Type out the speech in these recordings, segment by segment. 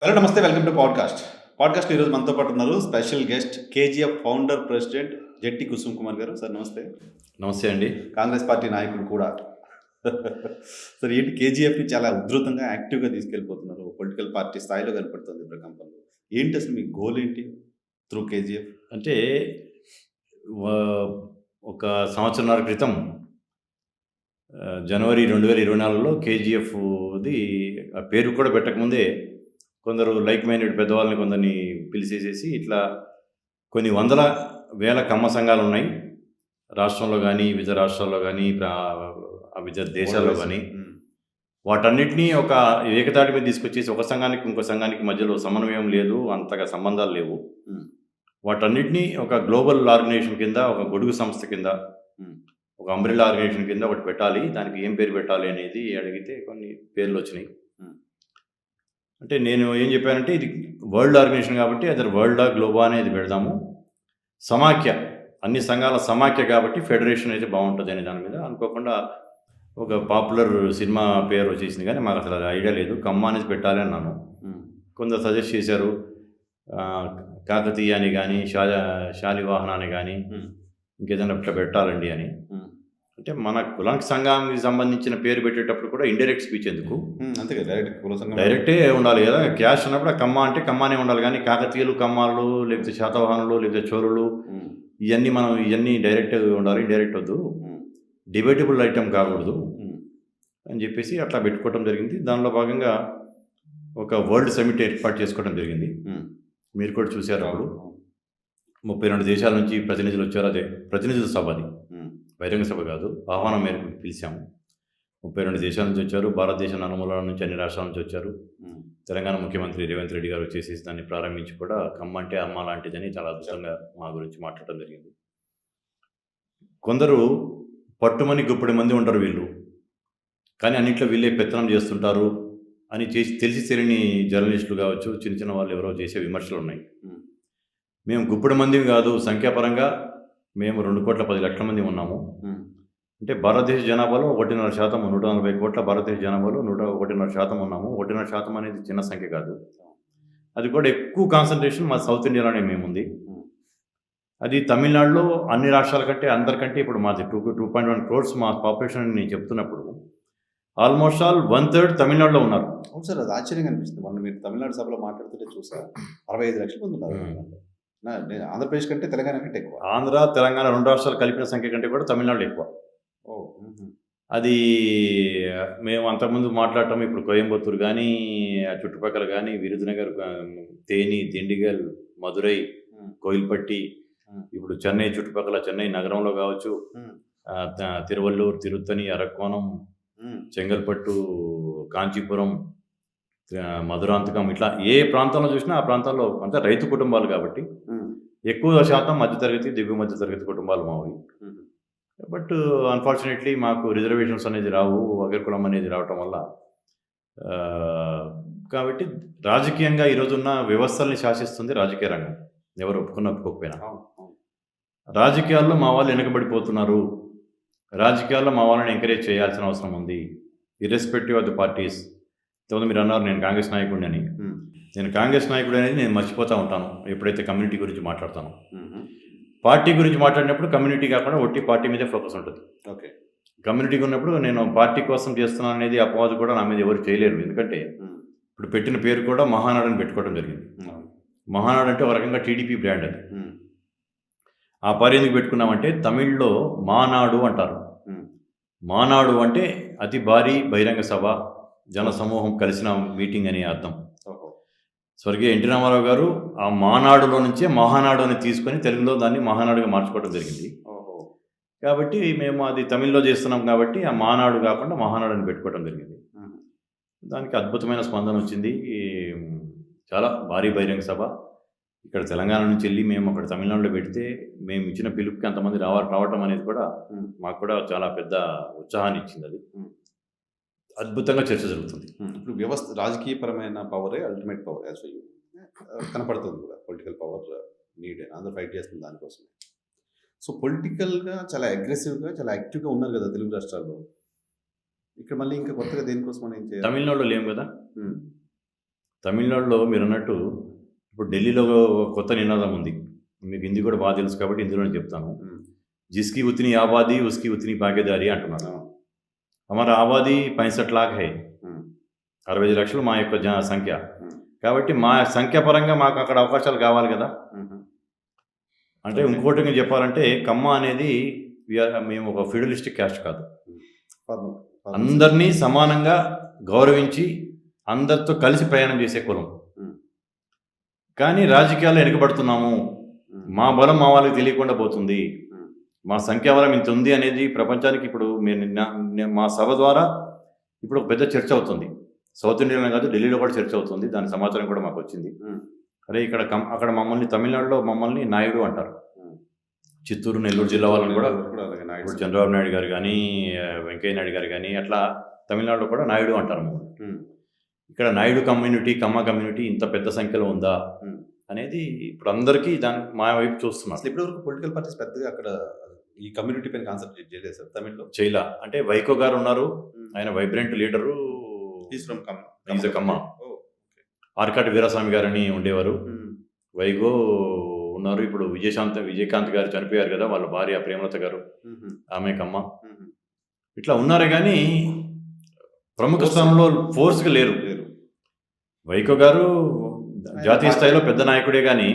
Hello నమస్తే welcome to podcast ఈరోజు మనతో పాటు ఉన్నారు special guest KGF founder president Jetti Kusum Kumar garu. Sir నమస్తే. నమస్తే అండి. కాంగ్రెస్ పార్టీ నాయకుడు కూడా. సార్ ఏంటి కేజీఎఫ్ని చాలా ఉధృతంగా యాక్టివ్గా తీసుకెళ్ళిపోతున్నారు, పొలిటికల్ పార్టీ స్థాయిలో కనపడుతుంది ప్రకంపనలో. ఏంటి అసలు మీ గోల్ ఏంటి త్రూ కేజీఎఫ్? అంటే ఒక సంవత్సరాల క్రితం జనవరి 2024లో కేజీఎఫ్ది ఆ పేరు కూడా పెట్టకముందే కొందరు లైక్ మైండెడ్ పెద్దవాళ్ళని కొందరిని పిలిచేసేసి ఇట్లా కొన్ని వందల వేల కమ్మ సంఘాలు ఉన్నాయి రాష్ట్రంలో కానీ, వివిధ రాష్ట్రాల్లో కానీ, వివిధ దేశాల్లో కానీ. వాటన్నిటినీ ఒక ఏకతాటి మీద తీసుకొచ్చేసి ఒక సంఘానికి ఇంకో సంఘానికి మధ్యలో సమన్వయం లేదు, అంతగా సంబంధాలు లేవు. వాటన్నిటినీ ఒక గ్లోబల్ ఆర్గనైజేషన్ కింద, ఒక గొడుగు సంస్థ కింద, ఒక అంబ్రెల్లా ఆర్గనైజేషన్ కింద ఒకటి పెట్టాలి. దానికి ఏం పేరు పెట్టాలి అనేది అడిగితే కొన్ని పేర్లు వచ్చినాయి. అంటే నేను ఏం చెప్పానంటే ఇది వరల్డ్ ఆర్గనైజేషన్ కాబట్టి అది వరల్డా గ్లోబా అనేది పెడదాము. సమాఖ్య, అన్ని సంఘాల సమాఖ్య కాబట్టి ఫెడరేషన్ అయితే బాగుంటుంది అనే దాని మీద అనుకోకుండా ఒక పాపులర్ సినిమా పేరు వచ్చేసింది, కానీ మాకు అసలు అది ఐడియా లేదు. కమ్మ అనేది పెట్టాలి అన్నాను. కొందరు సజెస్ట్ చేశారు కాకతీయ అని కానీ, శాలివాహన అని కానీ, ఇంకేదైనా ఇట్లా పెట్టాలండి అని. అంటే మన కులానికి సంఘానికి సంబంధించిన పేరు పెట్టేటప్పుడు కూడా ఇండైరెక్ట్ స్పీచ్ ఎందుకు, అంతే కదా, డైరెక్టే ఉండాలి కదా. క్యాష్ అన్నప్పుడు కమ్మ అంటే కమ్మానే ఉండాలి, కానీ కాకతీయులు, కమ్మాలు, లేకపోతే శాతవాహనులు, లేకపోతే చోరులు, ఇవన్నీ డైరెక్ట్ ఉండాలి, ఇండైరెక్ట్ వద్దు, డిబేటబుల్ ఐటమ్ కాకూడదు అని చెప్పేసి అట్లా పెట్టుకోవడం జరిగింది. దానిలో భాగంగా ఒక వరల్డ్ సమిట్ ఏర్పాటు చేసుకోవడం జరిగింది. మీరు కూడా చూశారు. అప్పుడు 32 దేశాల నుంచి ప్రతినిధులు వచ్చారు. అదే ప్రతినిధుల సభ, అది బహిరంగ సభ కాదు, ఆహ్వానం మేరకు పిలిచాము. 32 దేశాల నుంచి వచ్చారు. భారతదేశ నలుమూలల నుంచి, అన్ని రాష్ట్రాల నుంచి వచ్చారు. తెలంగాణ ముఖ్యమంత్రి రేవంత్ రెడ్డి గారు వచ్చేసి దాన్ని ప్రారంభించి కూడా కమ్మ అంటే అమ్మ లాంటిదని చాలా అద్భుతంగా మా గురించి మాట్లాడటం జరిగింది. కొందరు పట్టుమని గుప్పటి మంది ఉంటారు వీళ్ళు, కానీ అన్నింటిలో వీళ్ళే పెత్తనం చేస్తుంటారు అని తెలిసి తెలియని జర్నలిస్టులు కావచ్చు, చిన్న చిన్న వాళ్ళు ఎవరో చేసే విమర్శలు ఉన్నాయి. మేము గుప్పటి మంది కాదు, సంఖ్యాపరంగా మేము 2,10,00,000 మంది ఉన్నాము. అంటే భారతదేశ జనాభాలో 1.5%, 140 కోట్ల భారతదేశ జనాభాలో 1.5% ఉన్నాము. 1.5% అనేది చిన్న సంఖ్య కాదు. అది కూడా ఎక్కువ కాన్సన్ట్రేషన్ మా సౌత్ ఇండియాలోనే మేముంది. అది తమిళనాడులో అన్ని రాష్ట్రాల కంటే అందరికంటే ఇప్పుడు మాది 2.1 crores మా పాపులేషన్ నేను చెప్తున్నప్పుడు ఆల్మోస్ట్ ఆల్ 1/3 తమిళనాడులో ఉన్నారు. అవును సార్, అది ఆశ్చర్యంగా అనిపిస్తుంది. మొన్న మీరు తమిళనాడు సభలో మాట్లాడుతుంటే చూసా, 65 లక్షల మంది ఉన్నారు. నేను ఆంధ్రప్రదేశ్ కంటే తెలంగాణ కంటే ఎక్కువ. ఆంధ్ర, తెలంగాణ 2 రాష్ట్రాలు కలిపిన సంఖ్య కంటే కూడా తమిళనాడులో ఎక్కువ. అది మేము అంతకుముందు మాట్లాడటం, ఇప్పుడు కోయంబత్తూరు కానీ, ఆ చుట్టుపక్కల కానీ, విరుదునగర్, తేని, దిండిగల్, మదురై, కోయిల్పట్టి, ఇప్పుడు చెన్నై చుట్టుపక్కల, చెన్నై నగరంలో కావచ్చు, తిరువల్లూరు, తిరుత్తని, అరక్కోణం, చెంగల్పట్టు, కాంచీపురం, మధురాంతకం, ఇట్లా ఏ ప్రాంతంలో చూసినా ఆ ప్రాంతాల్లో అంతా రైతు కుటుంబాలు కాబట్టి ఎక్కువ శాతం మధ్యతరగతి, దిగువ మధ్యతరగతి కుటుంబాలు మావి. బట్ అన్ఫార్చునేట్లీ మాకు రిజర్వేషన్స్ అనేది రావు, అగ్రకులం అనేది రావటం వల్ల. కాబట్టి రాజకీయంగా ఈరోజున్న వ్యవస్థల్ని శాసిస్తుంది రాజకీయ రంగం, ఎవరు ఒప్పుకోకపోయినా. రాజకీయాల్లో మా వాళ్ళు వెనకబడిపోతున్నారు. రాజకీయాల్లో మా వాళ్ళని ఎంకరేజ్ చేయాల్సిన అవసరం ఉంది, ఇర్రెస్పెక్టివ్ ఆఫ్ ది పార్టీస్. ఇంతకుముందు మీరు అన్నారు నేను కాంగ్రెస్ నాయకుడిని అని. నేను కాంగ్రెస్ నాయకుడు అనేది నేను మర్చిపోతూ ఉంటాను ఎప్పుడైతే కమ్యూనిటీ గురించి మాట్లాడతాను. పార్టీ గురించి మాట్లాడినప్పుడు కమ్యూనిటీ కాకుండా ఒట్టి పార్టీ మీదే ఫోకస్ ఉంటుంది. ఓకే, కమ్యూనిటీకి ఉన్నప్పుడు నేను పార్టీ కోసం చేస్తున్నాను అనేది అపవాదు కూడా నా మీద ఎవరు చేయలేరు. ఎందుకంటే ఇప్పుడు పెట్టిన పేరు కూడా మహానాడు అని పెట్టుకోవడం జరిగింది. మహానాడు అంటే ఒక రకంగా టీడీపీ బ్రాండ్ అది. ఆ పేరు ఎందుకు పెట్టుకున్నామంటే తమిళ్లో మానాడు అంటారు. మానాడు అంటే అతి భారీ బహిరంగ సభ, జన సమూహం కలిసిన మీటింగ్ అని అర్థం. స్వర్గీయ ఎన్టీ రామారావు గారు ఆ మానాడులో నుంచే మహానాడు అని తీసుకొని తెలుగులో దాన్ని మహానాడుగా మార్చుకోవడం జరిగింది. కాబట్టి మేము అది తమిళ్లో చేస్తున్నాం కాబట్టి ఆ మానాడు కాకుండా మహానాడు అని పెట్టుకోవడం జరిగింది. దానికి అద్భుతమైన స్పందన వచ్చింది. చాలా భారీ బహిరంగ సభ. ఇక్కడ తెలంగాణ నుంచి వెళ్ళి మేము అక్కడ తమిళనాడులో పెడితే మేము ఇచ్చిన పిలుపుకి అంతమంది రావటం అనేది కూడా మాకు కూడా చాలా పెద్ద ఉత్సాహాన్ని ఇచ్చింది. అది అద్భుతంగా చర్చ జరుగుతుంది. ఇప్పుడు వ్యవస్థ, రాజకీయపరమైన పవరే అల్టిమేట్ పవర్ యాజ్ యూ కనపడుతుంది కూడా. పొలిటికల్ పవర్ నీడ్, అందరూ ఫైట్ చేస్తుంది దానికోసమే. సో పొలిటికల్గా చాలా అగ్రెసివ్గా, చాలా యాక్టివ్గా ఉన్నారు కదా తెలుగు రాష్ట్రాల్లో. ఇక్కడ మళ్ళీ ఇంకా కొత్తగా దేనికోసం మనం ఏం చేయాలి? తమిళనాడులో లేము కదా. తమిళనాడులో మీరన్నట్టు ఇప్పుడు ఢిల్లీలో కొత్త నినాదం ఉంది. మీకు హిందీ కూడా బాగా తెలుసు కాబట్టి హిందీలోనే చెప్తాను. జిస్‌కి ఉత్నీ ఆబాదీ, ఉస్‌కి ఉత్నీ భాగీదారీ అంటున్నారు. హమారా ఆబాదీ 65 లాఖ్ హై. 65 లక్షలు మా యొక్క సంఖ్య. కాబట్టి మా సంఖ్య పరంగా మాకు అక్కడ అవకాశాలు కావాలి కదా! అంటే ఇంకోటి చెప్పాలంటే కమ్మ అనేది మేము ఒక ఫ్యూడలిస్టిక్ క్యాస్ట్ కాదు. అందరినీ సమానంగా గౌరవించి అందరితో కలిసి ప్రయాణం చేసే కులం. కానీ రాజకీయాల్లో వెనుకబడుతున్నాము. మా బలం మా వాళ్ళకి తెలియకుండా పోతుంది. మా సంఖ్యాబలం ఇంత ఉంది అనేది ప్రపంచానికి ఇప్పుడు మా సభ ద్వారా ఇప్పుడు ఒక పెద్ద చర్చ అవుతుంది. సౌత్ ఇండియాలో కాదు, ఢిల్లీలో కూడా చర్చ అవుతుంది. దాని సమాచారం కూడా మాకు వచ్చింది. అరే ఇక్కడ అక్కడ మమ్మల్ని తమిళనాడులో మమ్మల్ని నాయుడు అంటారు. చిత్తూరు, నెల్లూరు జిల్లా వాళ్ళని కూడా ఇప్పుడు చంద్రబాబు నాయుడు గారు కానీ, వెంకయ్య నాయుడు గారు కానీ అట్లా తమిళనాడులో కూడా నాయుడు అంటారు మమ్మల్ని. ఇక్కడ నాయుడు కమ్యూనిటీ, కమ్మ కమ్యూనిటీ ఇంత పెద్ద సంఖ్యలో ఉందా అనేది ఇప్పుడు అందరికీ దాని మా వైపు చూస్తున్నారు. అసలు ఇప్పటివరకు పొలిటికల్ పార్టీస్ పెద్దగా అక్కడ ఈ కమ్యూనిటీ పైన కాన్సన్ట్రేట్ చేయలేదు సార్ తమిళ్లో. చేయలా. అంటే వైకో గారు ఉన్నారు, ఆయన వైబ్రెంట్ లీడరు. కమ్మ. ఆర్కాటి వీరాస్వామి గారని ఉండేవారు. వైగో ఉన్నారు. ఇప్పుడు విజయకాంత్ గారు చనిపోయారు కదా, వాళ్ళ భార్య ప్రేమలత గారు, ఆమె కమ్మ. ఇట్లా ఉన్నారే కానీ ప్రముఖ స్థానంలో ఫోర్స్గా లేరు. వైకో గారు జాతీయ స్థాయిలో పెద్ద నాయకుడే కానీ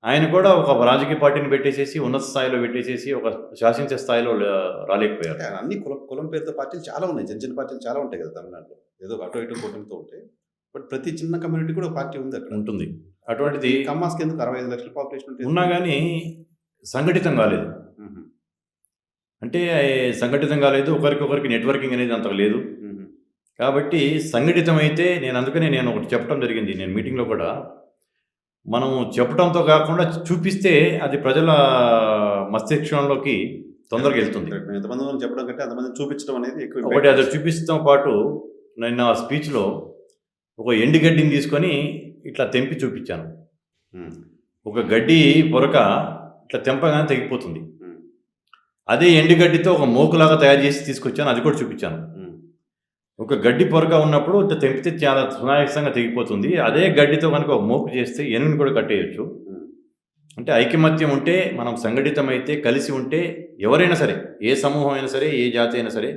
ఆయన కూడా ఒక రాజకీయ పార్టీని పెట్టేసేసి ఉన్నత స్థాయిలో పెట్టేసేసి ఒక శాసించే స్థాయిలో రాలేకపోయారు. అన్ని కులం పేరుతో పార్టీలు చాలా ఉన్నాయి, చిన్న చిన్న పార్టీలు చాలా ఉంటాయి కదా తమిళనాడులో, ఏదో అటు ఇటు కూటమితో ఉంటాయి. బట్ ప్రతి చిన్న కమ్యూనిటీ కూడా పార్టీ ఉంది అక్కడ ఉంటుంది. అటువంటిది కమ్మాస్కి ఎందుకు 65 లక్షల పాపులేషన్ ఉన్నా కానీ సంఘటితం కాలేదు. అంటే సంఘటితం కాలేదు, ఒకరికొకరికి నెట్వర్కింగ్ అనేది అంత లేదు. కాబట్టి సంఘటితం అయితే అందుకనే నేను ఒకటి చెప్పడం జరిగింది. నేను మీటింగ్లో కూడా మనం చెప్పడంతో కాకుండా చూపిస్తే అది ప్రజల మస్తిష్కంలోకి తొందరగా వెళ్తుంది. ఎంతమంది చెప్పడం కంటే అంతమంది చూపించడం అనేది ఎక్కువ. ఒకటి అది చూపిస్తాం పాటు నేను ఆ స్పీచ్లో ఒక ఎండుగడ్డిని తీసుకొని ఇట్లా తెంపి చూపించాను. ఒక గడ్డి పొరక ఇట్లా తెంపగానే తెగిపోతుంది. అదే ఎండుగడ్డితో ఒక మోకులాగా తయారు చేసి తీసుకొచ్చాను, అది కూడా చూపించాను. ఒక గడ్డి పొరక ఉన్నప్పుడు ఇట్లా తెంపితే చాలా సునాయాసంగా తెగిపోతుంది. అదే గడ్డితో కనుక ఒక మోకు చేస్తే ఎనుగుని కూడా కట్టేయచ్చు. అంటే ఐకమత్యం ఉంటే, మనం సంఘటితమైతే, కలిసి ఉంటే ఎవరైనా సరే, ఏ సమూహం అయినా సరే, ఏ జాతి అయినా సరే,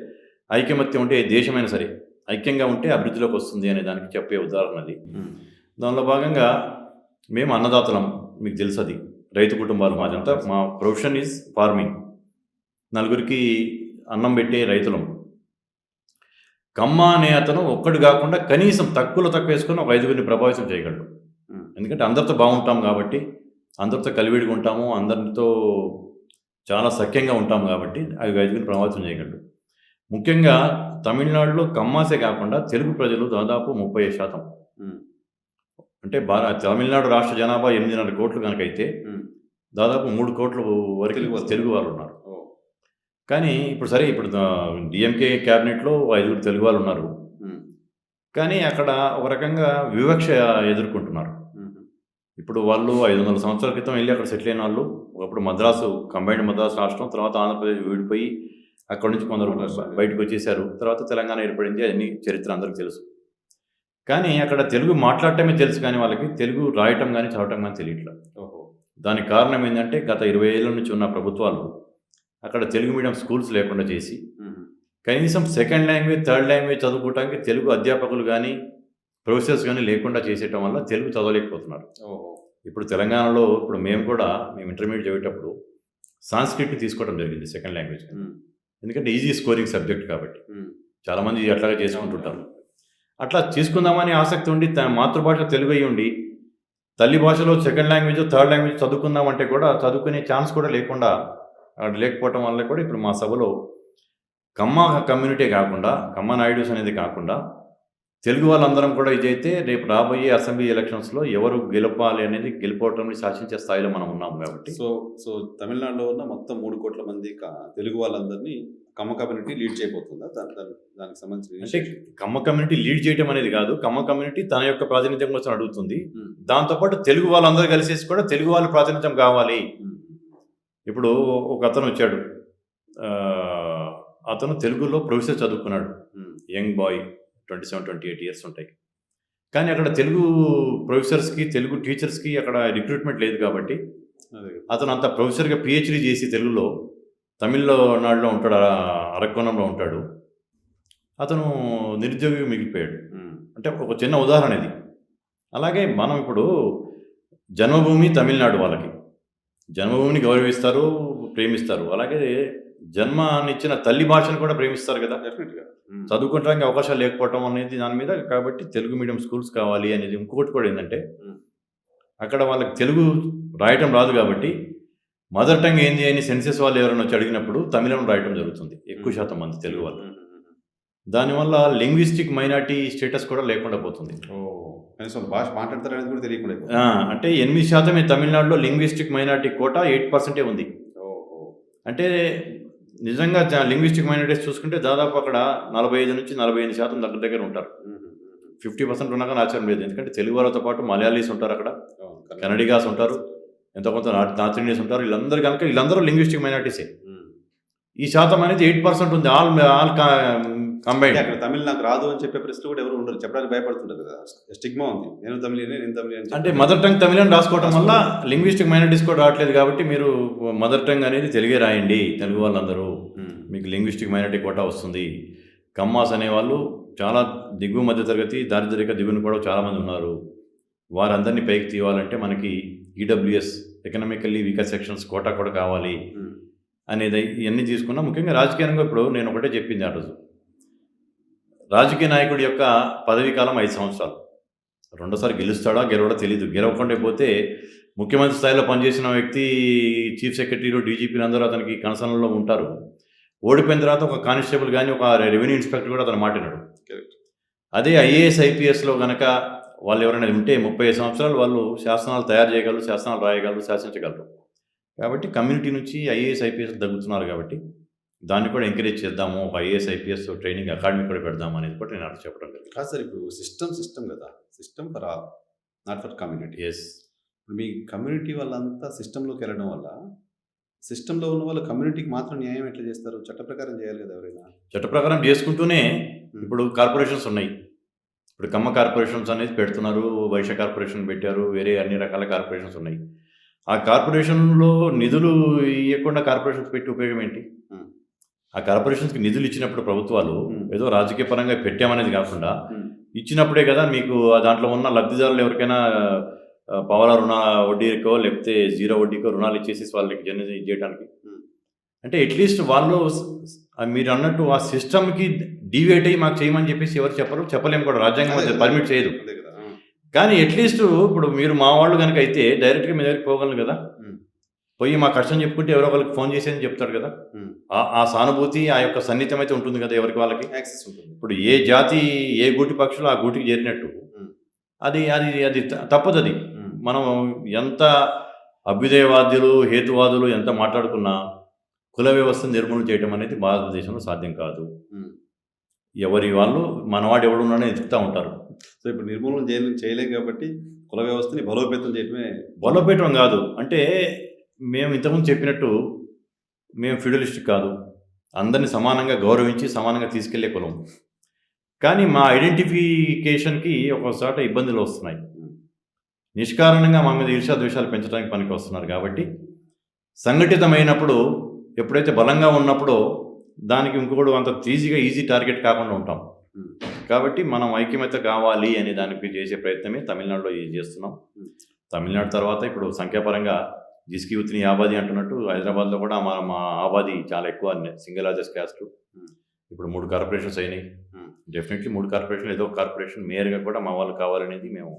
ఐకమత్యం ఉంటే ఏ దేశమైనా సరే ఐక్యంగా ఉంటే అభివృద్ధిలోకి వస్తుంది అనే దానికి చెప్పే ఉదాహరణ అది. దానిలో భాగంగా మేము అన్నదాతలం, మీకు తెలుసు, అది రైతు కుటుంబాలు మాదంతా. మా ప్రొఫెషన్ ఈజ్ ఫార్మింగ్. నలుగురికి అన్నం పెట్టే రైతులం. కమ్మ అనే అతను ఒక్కడు కాకుండా కనీసం తక్కువ వేసుకొని ఒక 5గురిని ప్రభావితం చేయగలడు. ఎందుకంటే అందరితో బాగుంటాం కాబట్టి, అందరితో కలివిడిగా ఉంటాము, అందరితో చాలా సఖ్యంగా ఉంటాము కాబట్టి అవి 5గురిని ప్రభావితం చేయగలడు. ముఖ్యంగా తమిళనాడులో కమ్మాసే కాకుండా తెలుగు ప్రజలు దాదాపు 30%. అంటే తమిళనాడు రాష్ట్ర జనాభా 8.5 కోట్లు కనుకైతే దాదాపు 3 కోట్ల వరకు తెలుగు వాళ్ళు ఉన్నారు. కానీ ఇప్పుడు డిఎంకే క్యాబినెట్లో 5 తెలుగు వాళ్ళు ఉన్నారు. కానీ అక్కడ ఒక రకంగా వివక్ష ఎదుర్కొంటున్నారు. ఇప్పుడు వాళ్ళు 500 సంవత్సరాల క్రితం వెళ్ళి అక్కడ సెటిల్ అయిన వాళ్ళు, ఒకప్పుడు కంబైన్డ్ మద్రాసు రాష్ట్రం, తర్వాత ఆంధ్రప్రదేశ్ విడిపోయి అక్కడి నుంచి కొందరు బయటకు వచ్చేసారు. తర్వాత తెలంగాణ ఏర్పడింది. అన్ని చరిత్ర అందరికీ తెలుసు. కానీ అక్కడ తెలుగు మాట్లాడటమే తెలుసు, కానీ వాళ్ళకి తెలుగు రాయటం కానీ చదవటం కానీ తెలియట్లేదు. దానికి కారణం ఏంటంటే గత 20 ఏళ్ళ నుంచి ఉన్న ప్రభుత్వాలు అక్కడ తెలుగు మీడియం స్కూల్స్ లేకుండా చేసి కనీసం సెకండ్ లాంగ్వేజ్, థర్డ్ లాంగ్వేజ్ చదువుకోవడానికి తెలుగు అధ్యాపకులు కానీ ప్రొఫెసర్స్ కానీ లేకుండా చేసేయటం వల్ల తెలుగు చదవలేకపోతున్నారు. ఇప్పుడు తెలంగాణలో మేము ఇంటర్మీడియట్ చదివేటప్పుడు సాంస్క్రిట్ని తీసుకోవడం జరిగింది సెకండ్ లాంగ్వేజ్. ఎందుకంటే ఈజీ స్కోరింగ్ సబ్జెక్ట్ కాబట్టి చాలామంది అట్లాగే చేసుకుంటుంటారు. అట్లా తీసుకుందామని ఆసక్తి ఉండి మాతృభాష తెలుగు అయి ఉండి తల్లి భాషలో సెకండ్ లాంగ్వేజ్, థర్డ్ లాంగ్వేజ్ చదువుకుందామంటే కూడా చదువుకునే ఛాన్స్ కూడా లేకపోవటం వల్ల కూడా ఇప్పుడు మా సభలో కమ్మ కమ్యూనిటీ కాకుండా, కమ్మ నాయుడుస్ అనేది కాకుండా తెలుగు వాళ్ళందరం కూడా ఇదైతే రేపు రాబోయే అసెంబ్లీ ఎలక్షన్స్లో ఎవరు గెలపాలి అనేది గెలుపోవటంని శాసించే స్థాయిలో మనం ఉన్నాం కాబట్టి. సో తమిళనాడులో ఉన్న మొత్తం 3 కోట్ల మంది తెలుగు వాళ్ళందరినీ కమ్మ కమ్యూనిటీ లీడ్ చేయబోతుందా? దానికి సంబంధించి అంటే కమ్మ కమ్యూనిటీ లీడ్ చేయడం అనేది కాదు, కమ్మ కమ్యూనిటీ తన యొక్క ప్రాతినిధ్యం కోసం అడుగుతుంది. దాంతోపాటు తెలుగు వాళ్ళందరూ కలిసేసి కూడా తెలుగు వాళ్ళ ప్రాతినిధ్యం కావాలి. ఇప్పుడు ఒక అతను వచ్చాడు, అతను తెలుగులో ప్రొఫెసర్ చదువుకున్నాడు. యంగ్ బాయ్, 27-28 ఇయర్స్ ఉంటాయి. కానీ అక్కడ తెలుగు ప్రొఫెసర్స్కి, తెలుగు టీచర్స్కి అక్కడ రిక్రూట్మెంట్ లేదు కాబట్టి అదే కదా. అతను అంత ప్రొఫెసర్గా పిహెచ్డీ చేసి తెలుగులో తమిళనాడులో ఉంటాడు, అరక్కోణంలో ఉంటాడు. అతను నిరుద్యోగిగా మిగిలిపోయాడు. అంటే ఒక చిన్న ఉదాహరణ ఇది. అలాగే మనం ఇప్పుడు జన్మభూమి తమిళనాడు వాళ్ళకి. జన్మభూమిని గౌరవిస్తారు, ప్రేమిస్తారు. అలాగే జన్మనిచ్చిన తల్లి భాషను కూడా ప్రేమిస్తారు కదా! డెఫినెట్గా చదువుకోవడానికి అవకాశాలు లేకపోవటం అనేది దాని మీద కాబట్టి తెలుగు మీడియం స్కూల్స్ కావాలి అనేది. ఇంకొకటి కూడా ఏంటంటే అక్కడ వాళ్ళకి తెలుగు రాయటం రాదు కాబట్టి మదర్ టంగ్ ఏంది అని సెన్సెస్ వాళ్ళు ఎవరైనా వచ్చి అడిగినప్పుడు తమిళం రాయటం జరుగుతుంది ఎక్కువ శాతం మంది తెలుగు వాళ్ళు. దానివల్ల లింగ్విస్టిక్ మైనారిటీ స్టేటస్ కూడా లేకుండా పోతుంది. కనీసం భాష మాట్లాడతారనేది కూడా తెలియకుండా అయిపోతుంది. అంటే 8% తమిళనాడులో లింగ్విస్టిక్ మైనారిటీ కోటా 8% ఉంది. అంటే నిజంగా లింగ్విస్టిక్ మైనారిటీస్ చూసుకుంటే దాదాపు అక్కడ 45-48% దగ్గర దగ్గర ఉంటారు. 50% ఉన్నా కానీ ఆశ్చర్యం లేదు. ఎందుకంటే తెలుగు వాళ్ళతో పాటు మలయాళీస్ ఉంటారు అక్కడ, కన్నడిగాస్ ఉంటారు, ఎంతో కొంత నార్త్ ఇండియన్స్ ఉంటారు. వీళ్ళందరూ లింగ్విస్టిక్ మైనారిటీసే. ఈ శాతం అనేది 8% ఉంది. All combined. అక్కడ తమిళ్ నాకు రాదు అని చెప్పే పరిస్థితులు కూడా ఎవరు ఉండరు, చెప్పడానికి భయపడుతుంటారు కదా. స్టిగ్మా ఉంది, నేను తమిళనే అంటే మదర్ టంగ్ తమిళం రాసుకోవడం వల్ల లింగ్విస్టిక్ మైనారిటీస్ కూడా రావట్లేదు కాబట్టి మీరు మదర్ టంగ్ అనేది తెలుగే రాయండి తెలుగు వాళ్ళందరూ, మీకు లింగ్విస్టిక్ మైనారిటీ కోటా వస్తుంది. కమ్మాస్ అనేవాళ్ళు చాలా దిగువ మధ్య తరగతి, దారిద్ర్యక దిగువన కూడా చాలామంది ఉన్నారు. వారందరినీ పైకి తీయాలంటే మనకి EWS economically weaker sections quota కూడా కావాలి అనేది ఇవన్నీ తీసుకున్నా. ముఖ్యంగా రాజకీయంగా ఇప్పుడు నేను ఒకటే చెప్పింది ఆ రోజు, రాజకీయ నాయకుడి యొక్క పదవీ కాలం 5 సంవత్సరాలు. రెండోసారి గెలుస్తాడా గెలవడా తెలియదు. గెలవకుండా పోతే ముఖ్యమంత్రి స్థాయిలో పనిచేసిన వ్యక్తి, చీఫ్ సెక్రటరీలు, డీజీపీలు అందరూ అతనికి కన్సర్న్లో ఉంటారు. ఓడిపోయిన తర్వాత ఒక కానిస్టేబుల్ కానీ ఒక రెవెన్యూ ఇన్స్పెక్టర్ కూడా అతను మాట్లాడాడు. అదే ఐఏఎస్ ఐపీఎస్లో కనుక వాళ్ళు ఎవరైనా ఉంటే 35 సంవత్సరాలు వాళ్ళు శాసనాలు తయారు చేయగలరు, శాసనాలు రాయగలరు, శాసించగలరు. కాబట్టి కమ్యూనిటీ నుంచి ఐఏఎస్ ఐపీఎస్ తగ్గుతున్నారు కాబట్టి దాన్ని కూడా ఎంకరేజ్ చేద్దాము, ఒక ఐఏఎస్ ఐపీఎస్ ట్రైనింగ్ అకాడమీ కూడా పెడదాము అనేది కూడా నేను అర్థం చెప్పడం జరిగింది. కాదు సార్, ఇప్పుడు సిస్టమ్ కదా, system for all, not for community. Yes. ఇప్పుడు మీ కమ్యూనిటీ వాళ్ళంతా సిస్టంలోకి వెళ్ళడం వల్ల సిస్టంలో ఉన్న వాళ్ళు కమ్యూనిటీకి మాత్రం న్యాయం ఎట్లా చేస్తారు? చట్ట ప్రకారం చేయాలి కదా ఎవరైనా. చట్ట ప్రకారం చేసుకుంటూనే ఇప్పుడు కార్పొరేషన్స్ ఉన్నాయి. ఇప్పుడు కమ్మ కార్పొరేషన్స్ అనేది పెడుతున్నారు, వైశ్య కార్పొరేషన్ పెట్టారు, వేరే అన్ని రకాల కార్పొరేషన్స్ ఉన్నాయి. ఆ కార్పొరేషన్లో నిధులు ఇవ్వకుండా కార్పొరేషన్స్ పెట్టి ఉపయోగం ఏంటి? ఆ కార్పొరేషన్స్కి నిధులు ఇచ్చినప్పుడు ప్రభుత్వాలు ఏదో రాజకీయ పరంగా పెట్టామనేది కాకుండా ఇచ్చినప్పుడే కదా మీకు దాంట్లో ఉన్న లబ్ధిదారులు ఎవరికైనా పవల రుణ వడ్డీకో లేకపోతే 0 వడ్డీకో రుణాలు ఇచ్చేసి వాళ్ళకి జనరేట్ చేయడానికి. అంటే అట్లీస్ట్ వాళ్ళు మీరు అన్నట్టు ఆ సిస్టమ్కి డివేట్ అయ్యి మాకు చేయమని చెప్పేసి ఎవరు చెప్పరు, చెప్పలేము కూడా, రాజ్యాంగం పర్మిట్ చేయదు. కానీ అట్లీస్ట్ ఇప్పుడు మీరు మా వాళ్ళు కనుక అయితే డైరెక్ట్గా మీ దగ్గరికి పోగలరు కదా, పోయి మా కష్టం చెప్పుకుంటే ఎవరో ఒకరికి ఫోన్ చేసి అని చెప్తాడు కదా. ఆ సానుభూతి, ఆ యొక్క సన్నిహితం అయితే ఉంటుంది కదా ఎవరికి వాళ్ళకి, యాక్సెస్ ఉంటుంది. ఇప్పుడు ఏ జాతి ఏ గూటి పక్షులు ఆ గూటికి చేరినట్టు అది అది అది తప్పదు. అది మనం ఎంత అభ్యుదయవాదులు, హేతువాదులు ఎంత మాట్లాడుకున్నా కుల వ్యవస్థను నిర్మూలన చేయడం అనేది భారతదేశంలో సాధ్యం కాదు. ఎవరి వాళ్ళు మనవాడు ఎవడున్నాడో ఎదుగుతూ ఉంటారు. సో ఇప్పుడు నిర్మూలన చేయలేం కాబట్టి కుల వ్యవస్థని బలోపేతం చేయడమే. బలోపేతం కాదు అంటే మేము ఇంతకుముందు చెప్పినట్టు మేము ఫ్యూడలిస్ట్ కాదు, అందరినీ సమానంగా గౌరవించి సమానంగా తీసుకెళ్లే కులం. కానీ మా ఐడెంటిఫికేషన్కి ఒక్కోసాట ఇబ్బందులు వస్తున్నాయి. నిష్కారణంగా మా మీద ఈర్ష్యాద్వేషాలు పెంచడానికి పనికి వస్తున్నారు. కాబట్టి సంఘటితమైనప్పుడు ఎప్పుడైతే బలంగా ఉన్నప్పుడో దానికి ఇంకొకడు అంత ఈజీ టార్గెట్ కాకుండా ఉంటాం. కాబట్టి మనం ఐక్యమత్య కావాలి అనే దానికి చేసే ప్రయత్నమే తమిళనాడులో చేస్తున్నాం. తమిళనాడు తర్వాత ఇప్పుడు సంఖ్యాపరంగా జిస్కి ఉత్ని ఆబాది అంటున్నట్టు హైదరాబాద్లో కూడా మా ఆబాది చాలా ఎక్కువ, సింగిల్ లార్జెస్ట్ క్యాస్ట్. ఇప్పుడు 3 కార్పొరేషన్స్ అయినాయి. డెఫినెట్లీ 3 కార్పొరేషన్లు ఏదో ఒక కార్పొరేషన్ మేయర్గా కూడా మా వాళ్ళు కావాలనేది మేము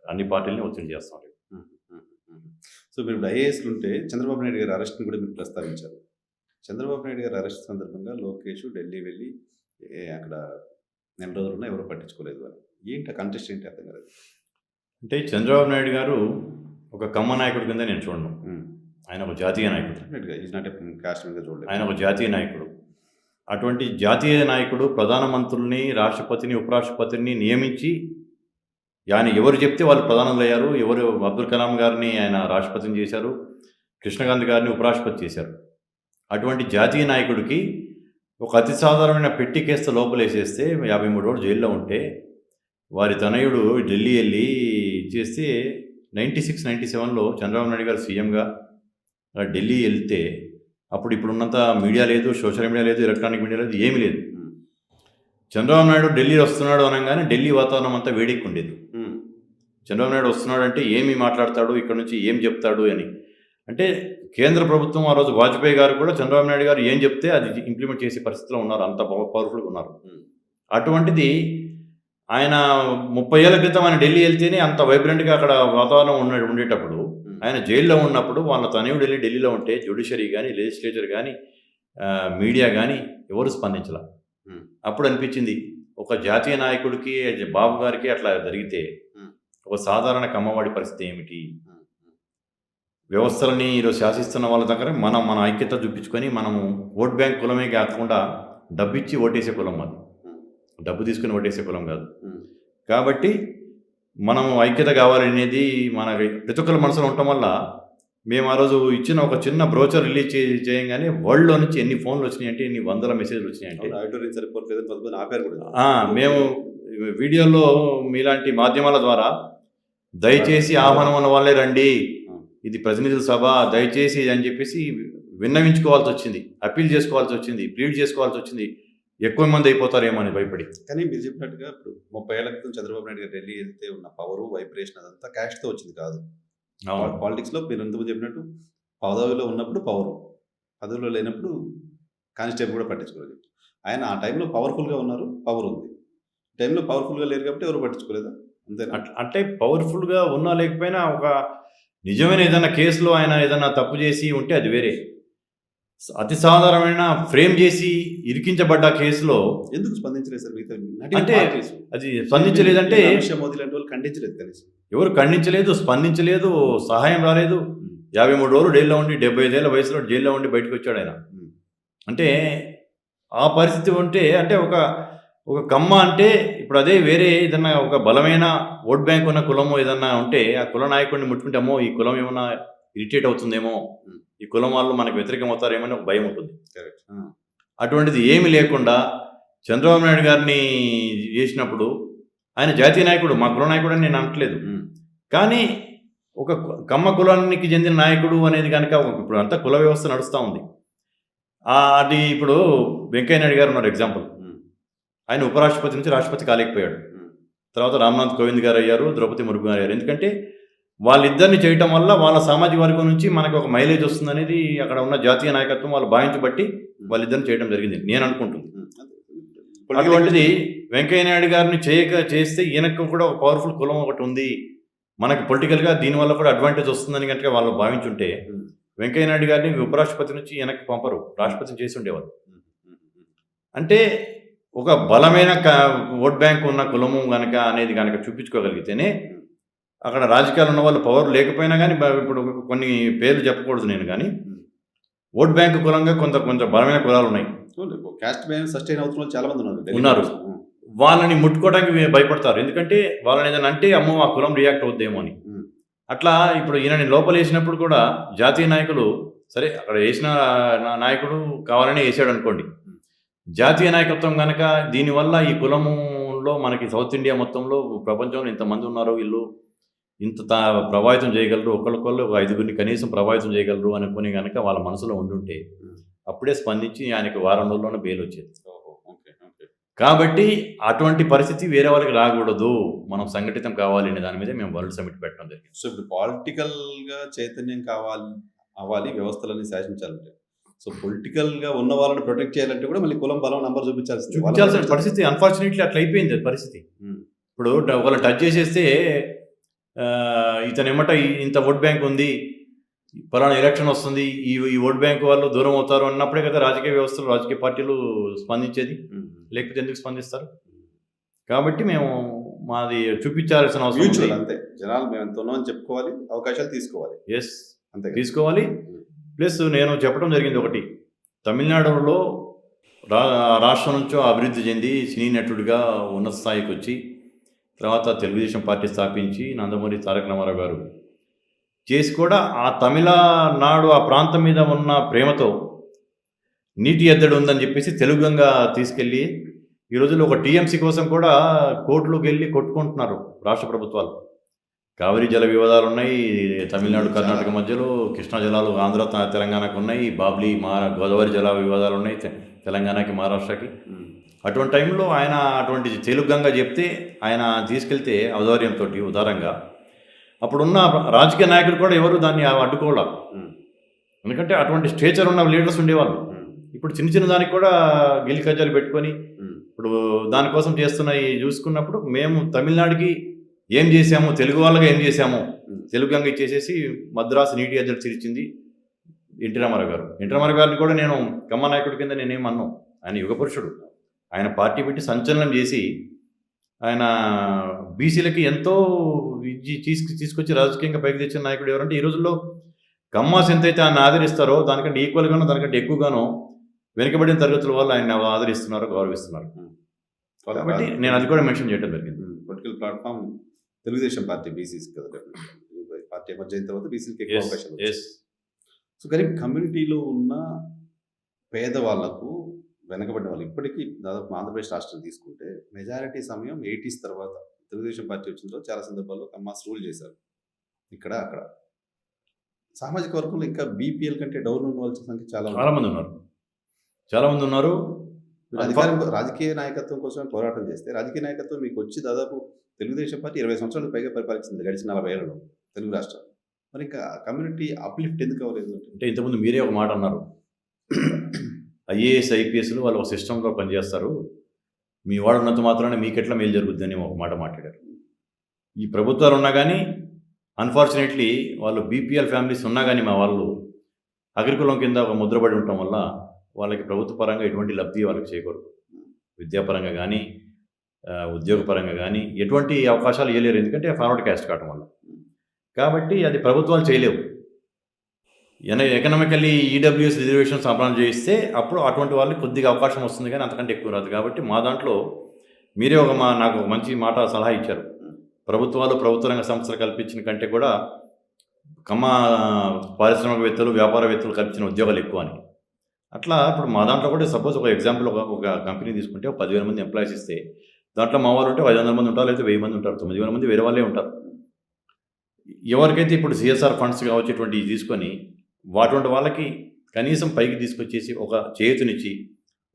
అన్ని పార్టీలని ఒత్తిడి చేస్తాం. సో మీరు ఇప్పుడు ఐఏఎస్లు ఉంటే చంద్రబాబు నాయుడు గారి అరెస్ట్ని కూడా మీరు ప్రస్తావించారు. చంద్రబాబు నాయుడు గారి అరెస్ట్ సందర్భంగా లోకేష్ ఢిల్లీ వెళ్ళి అక్కడ 4 రోజులున్నా ఎవరు పట్టించుకోలేదు అని, ఏంటి కంటెస్ట్ ఏంటి అర్థం కాలేదు. అంటే చంద్రబాబు నాయుడు గారు ఒక కమ్మ నాయకుడి కింద నేను చూడను. ఆయన ఒక జాతీయ నాయకుడు. ఆయన ఒక జాతీయ నాయకుడు. అటువంటి జాతీయ నాయకుడు ప్రధానమంత్రుల్ని, రాష్ట్రపతిని, ఉపరాష్ట్రపతిని నియమించి ఆయన ఎవరు చెప్తే వాళ్ళు ప్రధానులు అయ్యారు. ఎవరు అబ్దుల్ కలాం గారిని ఆయన రాష్ట్రపతిని చేశారు, కృష్ణగాంధీ గారిని ఉపరాష్ట్రపతి చేశారు. అటువంటి జాతీయ నాయకుడికి ఒక అతి సాధారణమైన పెట్టి కేసు లోపలేసేస్తే 53 రోజులు జైల్లో ఉంటే వారి తనయుడు ఢిల్లీ వెళ్ళి చేస్తే 96-97లో చంద్రబాబు నాయుడు గారు సీఎంగా ఢిల్లీ వెళ్తే అప్పుడు ఇప్పుడున్నంత మీడియా లేదు, సోషల్ మీడియా లేదు, ఎలక్ట్రానిక్ మీడియా లేదు, ఏమీ లేదు. చంద్రబాబు నాయుడు ఢిల్లీ వస్తున్నాడు అనగానే ఢిల్లీ వాతావరణం అంతా వేడెక్కి ఉండేది. చంద్రబాబు నాయుడు వస్తున్నాడు అంటే ఏమి మాట్లాడతాడు, ఇక్కడ నుంచి ఏం చెప్తాడు అని. అంటే కేంద్ర ప్రభుత్వం ఆ రోజు వాజ్పేయి గారు కూడా చంద్రబాబు నాయుడు గారు ఏం చెప్తే అది ఇంప్లిమెంట్ చేసే పరిస్థితిలో ఉన్నారు, అంత పవర్ఫుల్గా ఉన్నారు. అటువంటిది ఆయన 30 ఏళ్ల క్రితం ఆయన ఢిల్లీ వెళ్తేనే అంత వైబ్రెంట్గా అక్కడ వాతావరణం ఉండేటప్పుడు, ఆయన జైల్లో ఉన్నప్పుడు వాళ్ళ తనయుడు వెళ్ళి ఢిల్లీలో ఉంటే జ్యుడిషియరీ కానీ, లెజిస్లేచర్ కానీ, మీడియా కానీ ఎవరు స్పందించాల. అప్పుడు అనిపించింది ఒక జాతీయ నాయకుడికి, బాబు గారికి అట్లా జరిగితే ఒక సాధారణ కమ్మవాడి పరిస్థితి ఏమిటి. వ్యవస్థలని ఈరోజు శాసిస్తున్న వాళ్ళ దగ్గర మన ఐక్యత చూపించుకొని మనము ఓట్ బ్యాంక్ కులమే కాకుండా డబ్బిచ్చి ఓటేసే కులం అది, డబ్బు తీసుకుని ఓటేసే కులం కాదు. కాబట్టి మనం ఐక్యత కావాలనేది మన ప్రతి ఒక్కరి మనసులో ఉండటం వల్ల మేము ఆ రోజు ఇచ్చిన ఒక చిన్న బ్రోచర్ రిలీజ్ చేయగానే వరల్డ్లో నుంచి ఎన్ని ఫోన్లు వచ్చినాయంటే, ఎన్ని వందల మెసేజ్లు వచ్చినాయంటే మేము వీడియోలో మీలాంటి మాధ్యమాల ద్వారా దయచేసి ఆహ్వానం ఉన్న వాళ్ళే రండి, ఇది ప్రతినిధుల సభ, దయచేసి అని చెప్పేసి విన్నవించుకోవాల్సి వచ్చింది, అప్పీల్ చేసుకోవాల్సి వచ్చింది, ప్లీడ్ చేసుకోవాల్సి వచ్చింది. ఎక్కువ మంది అయిపోతారేమో అని భయపడి. కానీ మీరు చెప్పినట్టుగా ఇప్పుడు 30 ఏళ్ల క్రితం చంద్రబాబు నాయుడు గారు ఢిల్లీ వెళ్తే ఉన్న పవరు, వైబ్రేషన్ అదంతా క్యాష్తో వచ్చింది కాదు. పాలిటిక్స్లో మీరు ఎంతకు చెప్పినట్టు పదవిలో ఉన్నప్పుడు పవరు, పదవిలో లేనప్పుడు కానిస్టేబుల్ కూడా పట్టించుకోలేదు. ఆయన ఆ టైంలో పవర్ఫుల్గా ఉన్నారు, పవర్ ఉంది. టైంలో పవర్ఫుల్గా లేరు కాబట్టి ఎవరు పట్టించుకోలేదా? అంతేనా? అంటే పవర్ఫుల్గా ఉన్నా లేకపోయినా ఒక నిజమైన ఏదైనా కేసులో ఆయన ఏదైనా తప్పు చేసి ఉంటే అది వేరే. అతి సాధారణమైన ఫ్రేమ్ చేసి ఇరికించబడ్డ కేసులో ఎందుకు స్పందించలేదు సార్? మిగతా అంటే అది స్పందించలేదంటే మోదీ లాంటి వాళ్ళు ఖండించలేదు, కనీసం ఎవరు ఖండించలేదు, స్పందించలేదు, సహాయం రాలేదు. 53 రోజులు జైల్లో ఉండి 75 ఏళ్ల వయసులో జైల్లో ఉండి బయటకు వచ్చాడు ఆయన. అంటే ఆ పరిస్థితి ఉంటే, అంటే ఒక కమ్మ అంటే ఇప్పుడు అదే వేరే ఏదన్నా ఒక బలమైన ఓట్ బ్యాంక్ ఉన్న కులము ఏదన్నా ఉంటే ఆ కుల నాయకుడిని ముట్టుకుంటామో ఈ కులం ఏమన్నా ఇరిటేట్ అవుతుందేమో, ఈ కులం వాళ్ళు మనకు వ్యతిరేకం అవుతారేమో అని ఒక భయం ఉంటుంది. అటువంటిది ఏమి లేకుండా చంద్రబాబు నాయుడు గారిని చేసినప్పుడు ఆయన జాతీయ నాయకుడు, మా కుల నాయకుడు అని నేను అనట్లేదు, కానీ ఒక కమ్మ కులానికి చెందిన నాయకుడు అనేది కనుక ఇప్పుడు అంతా కుల వ్యవస్థ నడుస్తూ ఉంది. అది ఇప్పుడు వెంకయ్య నాయుడు గారు ఉన్నారు ఎగ్జాంపుల్. ఆయన ఉపరాష్ట్రపతి నుంచి రాష్ట్రపతి కాలేకపోయాడు. తర్వాత రామ్నాథ్ కోవింద్ గారు అయ్యారు, ద్రౌపది ముర్ము గారు అయ్యారు. ఎందుకంటే వాళ్ళిద్దరిని చేయటం వల్ల వాళ్ళ సామాజిక వర్గం నుంచి మనకు ఒక మైలేజ్ వస్తుంది అనేది అక్కడ ఉన్న జాతీయ నాయకత్వం వాళ్ళు భావించబట్టి వాళ్ళిద్దరిని చేయడం జరిగింది నేను అనుకుంటుంది. అటువంటిది వెంకయ్య నాయుడు గారిని చేస్తే ఈయనకు కూడా ఒక పవర్ఫుల్ కులం ఒకటి ఉంది, మనకి పొలిటికల్గా దీనివల్ల కూడా అడ్వాంటేజ్ వస్తుందని కనుక వాళ్ళు భావించుంటే వెంకయ్య నాయుడు గారిని ఉపరాష్ట్రపతి నుంచి వెనక్కి పంపరు, రాష్ట్రపతిని చేసి ఉండేవారు. అంటే ఒక బలమైన ఓట్ బ్యాంక్ ఉన్న కులము కనుక అనేది కనుక చూపించుకోగలిగితేనే అక్కడ రాజకీయాలు ఉన్న వాళ్ళు పవర్ లేకపోయినా కానీ, ఇప్పుడు కొన్ని పేర్లు చెప్పకూడదు నేను, కానీ ఓట్ బ్యాంక్ కులంగా కొంచెం బలమైన కులాలు ఉన్నాయి, క్యాస్ట్ సస్టైన్ అవుతున్న చాలా మంది ఉన్నారు. వాళ్ళని ముట్టుకోవడానికి భయపడతారు, ఎందుకంటే వాళ్ళని ఏదైనా అంటే అమ్మో ఆ కులం రియాక్ట్ అవుద్దేమో అని. అట్లా ఇప్పుడు ఈయనని లోపల వేసినప్పుడు కూడా జాతీయ నాయకులు, సరే అక్కడ వేసిన నాయకుడు కావాలని వేసాడు అనుకోండి, జాతీయ నాయకత్వం కనుక దీనివల్ల ఈ కులంలో మనకి సౌత్ ఇండియా మొత్తంలో ప్రపంచంలో ఇంతమంది ఉన్నారు, వీళ్ళు ఇంత ప్రభావితం చేయగలరు, ఒకళ్ళొకళ్ళు 5గురిని కనీసం ప్రభావితం చేయగలరు అనుకుని కనుక వాళ్ళ మనసులో ఉండుంటే అప్పుడే స్పందించి ఆయనకి వారం రోజుల్లోనే బెయిల్ వచ్చేది. కాబట్టి అటువంటి పరిస్థితి వేరే వాళ్ళకి రాకూడదు, మనం సంఘటితం కావాలి అనే దాని మీద మేము వరల్డ్ సమిట్ పెట్టడం జరిగింది. సో ఇప్పుడు పాలిటికల్గా చైతన్యం అవ్వాలి, వ్యవస్థలని శాసించాలంటే, సో పొలిటికల్గా ఉన్న వాళ్ళని ప్రొటెక్ట్ చేయాలంటే కూడా మళ్ళీ కులం బలం నంబర్ చూపించాల్సిన పరిస్థితి అన్ఫార్చునేట్లీ అట్లా అయిపోయింది పరిస్థితి. ఇప్పుడు వాళ్ళని టచ్ చేసేస్తే ఇతను ఎమ్మట ఇంత ఓట్ బ్యాంక్ ఉంది, పలానా ఎలక్షన్ వస్తుంది, ఈ ఓట్ బ్యాంక్ వాళ్ళు దూరం అవుతారు అన్నప్పుడే కదా రాజకీయ వ్యవస్థలు, రాజకీయ పార్టీలు స్పందించేది, లేకపోతే ఎందుకు స్పందిస్తారు? కాబట్టి మేము మాది చూపించాల్సిన అవసరం అంతే, జనాలు మేము ఎంత ఉన్నామని చెప్పుకోవాలి, అవకాశాలు తీసుకోవాలి. ఎస్, అంతే తీసుకోవాలి. ప్లస్ నేను చెప్పడం జరిగింది ఒకటి, తమిళనాడులో రాష్ట్రం నుంచో అభివృద్ధి చెంది సినీ నటుడిగా ఉన్నత స్థాయికి వచ్చి తర్వాత తెలుగుదేశం పార్టీ స్థాపించి నందమూరి తారక రామారావు గారు చేసి కూడా ఆ తమిళనాడు ఆ ప్రాంతం మీద ఉన్న ప్రేమతో నీటి ఎద్దడి ఉందని చెప్పేసి తెలుగుగా తీసుకెళ్ళి ఈ రోజుల్లో ఒక టీఎంసీ కోసం కూడా కోర్టులోకి వెళ్ళి కొట్టుకుంటున్నారు రాష్ట్ర ప్రభుత్వాలు. కావిరీ జల వివాదాలు ఉన్నాయి, తమిళనాడు కర్ణాటక మధ్యలో, కృష్ణా జలాలు ఆంధ్ర తెలంగాణకు ఉన్నాయి, బాబ్లీ గోదావరి జల వివాదాలు ఉన్నాయి తెలంగాణకి మహారాష్ట్రకి. అటువంటి టైంలో ఆయన అటువంటి తెలుగుగా చెప్తే ఆయన తీసుకెళ్తే ఔదార్యంతో ఉదారంగా అప్పుడున్న రాజకీయ నాయకులు కూడా ఎవరు దాన్ని అడ్డుకోవాలి. ఎందుకంటే అటువంటి స్టేచర్ ఉన్న లీడర్స్ ఉండేవాళ్ళు. ఇప్పుడు చిన్న చిన్న దానికి కూడా గిల్లి కజ్జాలు పెట్టుకొని ఇప్పుడు దానికోసం చేస్తున్నాయి చూసుకున్నప్పుడు మేము తమిళనాడుకి ఏం చేశాము, తెలుగు వాళ్ళగా ఏం చేశాము, తెలుగుగా ఇచ్చేసేసి మద్రాసు నీటి అధ్యక్షుడు ఇచ్చింది ఎన్టీ రామారావు గారు. ఎన్టీ రామారావు గారిని కూడా నేను కమ్మ నాయకుడి కింద నేనేమన్నాను, ఆయన యుగ పురుషుడు. ఆయన పార్టీ పెట్టి సంచలనం చేసి ఆయన బీసీలకి ఎంతో తీసుకొచ్చి రాజకీయంగా పైకి తెచ్చిన నాయకుడు ఎవరంటే ఈ రోజుల్లో కమ్మాస్ ఎంతైతే ఆయన ఆదరిస్తారో దానికంటే ఈక్వల్గానో దానికంటే ఎక్కువగానో వెనుకబడిన తరగతుల వాళ్ళు ఆయన ఆదరిస్తున్నారు, గౌరవిస్తున్నారు. కాబట్టి నేను అది కూడా మెన్షన్ చేయడం జరిగింది. Political platform Telugu Desam party BCs కదా, పార్టీ ఎమర్జ్ అయిన తర్వాత బీసీలకి ఎక్కువ అవకాశం. సో కానీ కమ్యూనిటీలో ఉన్న పేదవాళ్లకు, వెనకబడిన వాళ్ళు ఇప్పటికీ దాదాపు ఆంధ్రప్రదేశ్ రాష్ట్రం తీసుకుంటే మెజారిటీ సమయం 80s తర్వాత తెలుగుదేశం పార్టీ వచ్చిన తర్వాత చాలా సందర్భాల్లో కమ్మాస్ రూల్ చేశారు ఇక్కడ అక్కడ. సామాజిక వర్గంలో ఇంకా బీపీఎల్ కంటే డౌన్ ఉన్న వాళ్ళ సంఖ్య చాలా మంది ఉన్నారు. అధికారం రాజకీయ నాయకత్వం కోసమే పోరాటం చేస్తే రాజకీయ నాయకత్వం మీకు వచ్చి దాదాపు తెలుగుదేశం పార్టీ 20 సంవత్సరాలకు పైగా పరిపాలించింది గడిచిన 40 ఏళ్లలో తెలుగు రాష్ట్రాలు. మరి ఇంకా కమ్యూనిటీ అప్లిఫ్ట్ ఎందుకు అవ్వలేదు అంటే ఇంతకుముందు మీరే ఒక మాట అన్నారు, ఐఏఎస్ ఐపీఎస్లు వాళ్ళు ఒక సిస్టంలో పనిచేస్తారు, మీ వాడు ఉన్నంత మాత్రానే మీకెట్లా మేలు జరుగుద్ది అని ఒక మాట మాట్లాడారు. ఈ ప్రభుత్వాలు ఉన్నా కానీ అన్ఫార్చునేట్లీ వాళ్ళు బీపీఎల్ ఫ్యామిలీస్ ఉన్నా కానీ మా వాళ్ళు అగ్రికులం కింద ఒక ముద్రపడి ఉండటం వల్ల వాళ్ళకి ప్రభుత్వ పరంగా ఎటువంటి లబ్ధి వాళ్ళకి చేయకూడదు. విద్యాపరంగా కానీ ఉద్యోగపరంగా కానీ ఎటువంటి అవకాశాలు ఇవ్వలేరు, ఎందుకంటే ఫార్వర్డ్ క్యాస్ట్ కావటం వల్ల. కాబట్టి అది ప్రభుత్వాలు చేయలేవు. ఎకనామికల్లీ ఈడబ్ల్యూఎస్ రిజర్వేషన్స్ అమలు చేయిస్తే అప్పుడు అటువంటి వాళ్ళకి కొద్దిగా అవకాశం వస్తుంది, కానీ అంతకంటే ఎక్కువ రాదు. కాబట్టి మా దాంట్లో మీరే నాకు ఒక మంచి మాట సలహా ఇచ్చారు, ప్రభుత్వాలు ప్రభుత్వ రంగ సంస్థలు కల్పించిన కంటే కూడా కమ్మ పారిశ్రామికవేత్తలు వ్యాపారవేత్తలు కల్పించిన ఉద్యోగాలు ఎక్కువ అని. అట్లా ఇప్పుడు మా దాంట్లో కూడా సపోజ్ ఒక ఎగ్జాంపుల్ ఒక కంపెనీ తీసుకుంటే 10,000 మంది ఎంప్లాయీస్ ఇస్తే దాంట్లో మా వాళ్ళు ఉంటే 500 మంది ఉంటారు, లేదా 1000 మంది ఉంటారు, 9,000 మంది వేరే వాళ్ళే ఉంటారు. ఎవరికైతే ఇప్పుడు సిఎస్ఆర్ ఫండ్స్ కావచ్చు ఇటువంటివి తీసుకొని వాటి వాళ్ళకి కనీసం పైకి తీసుకొచ్చేసి ఒక చేతునిచ్చి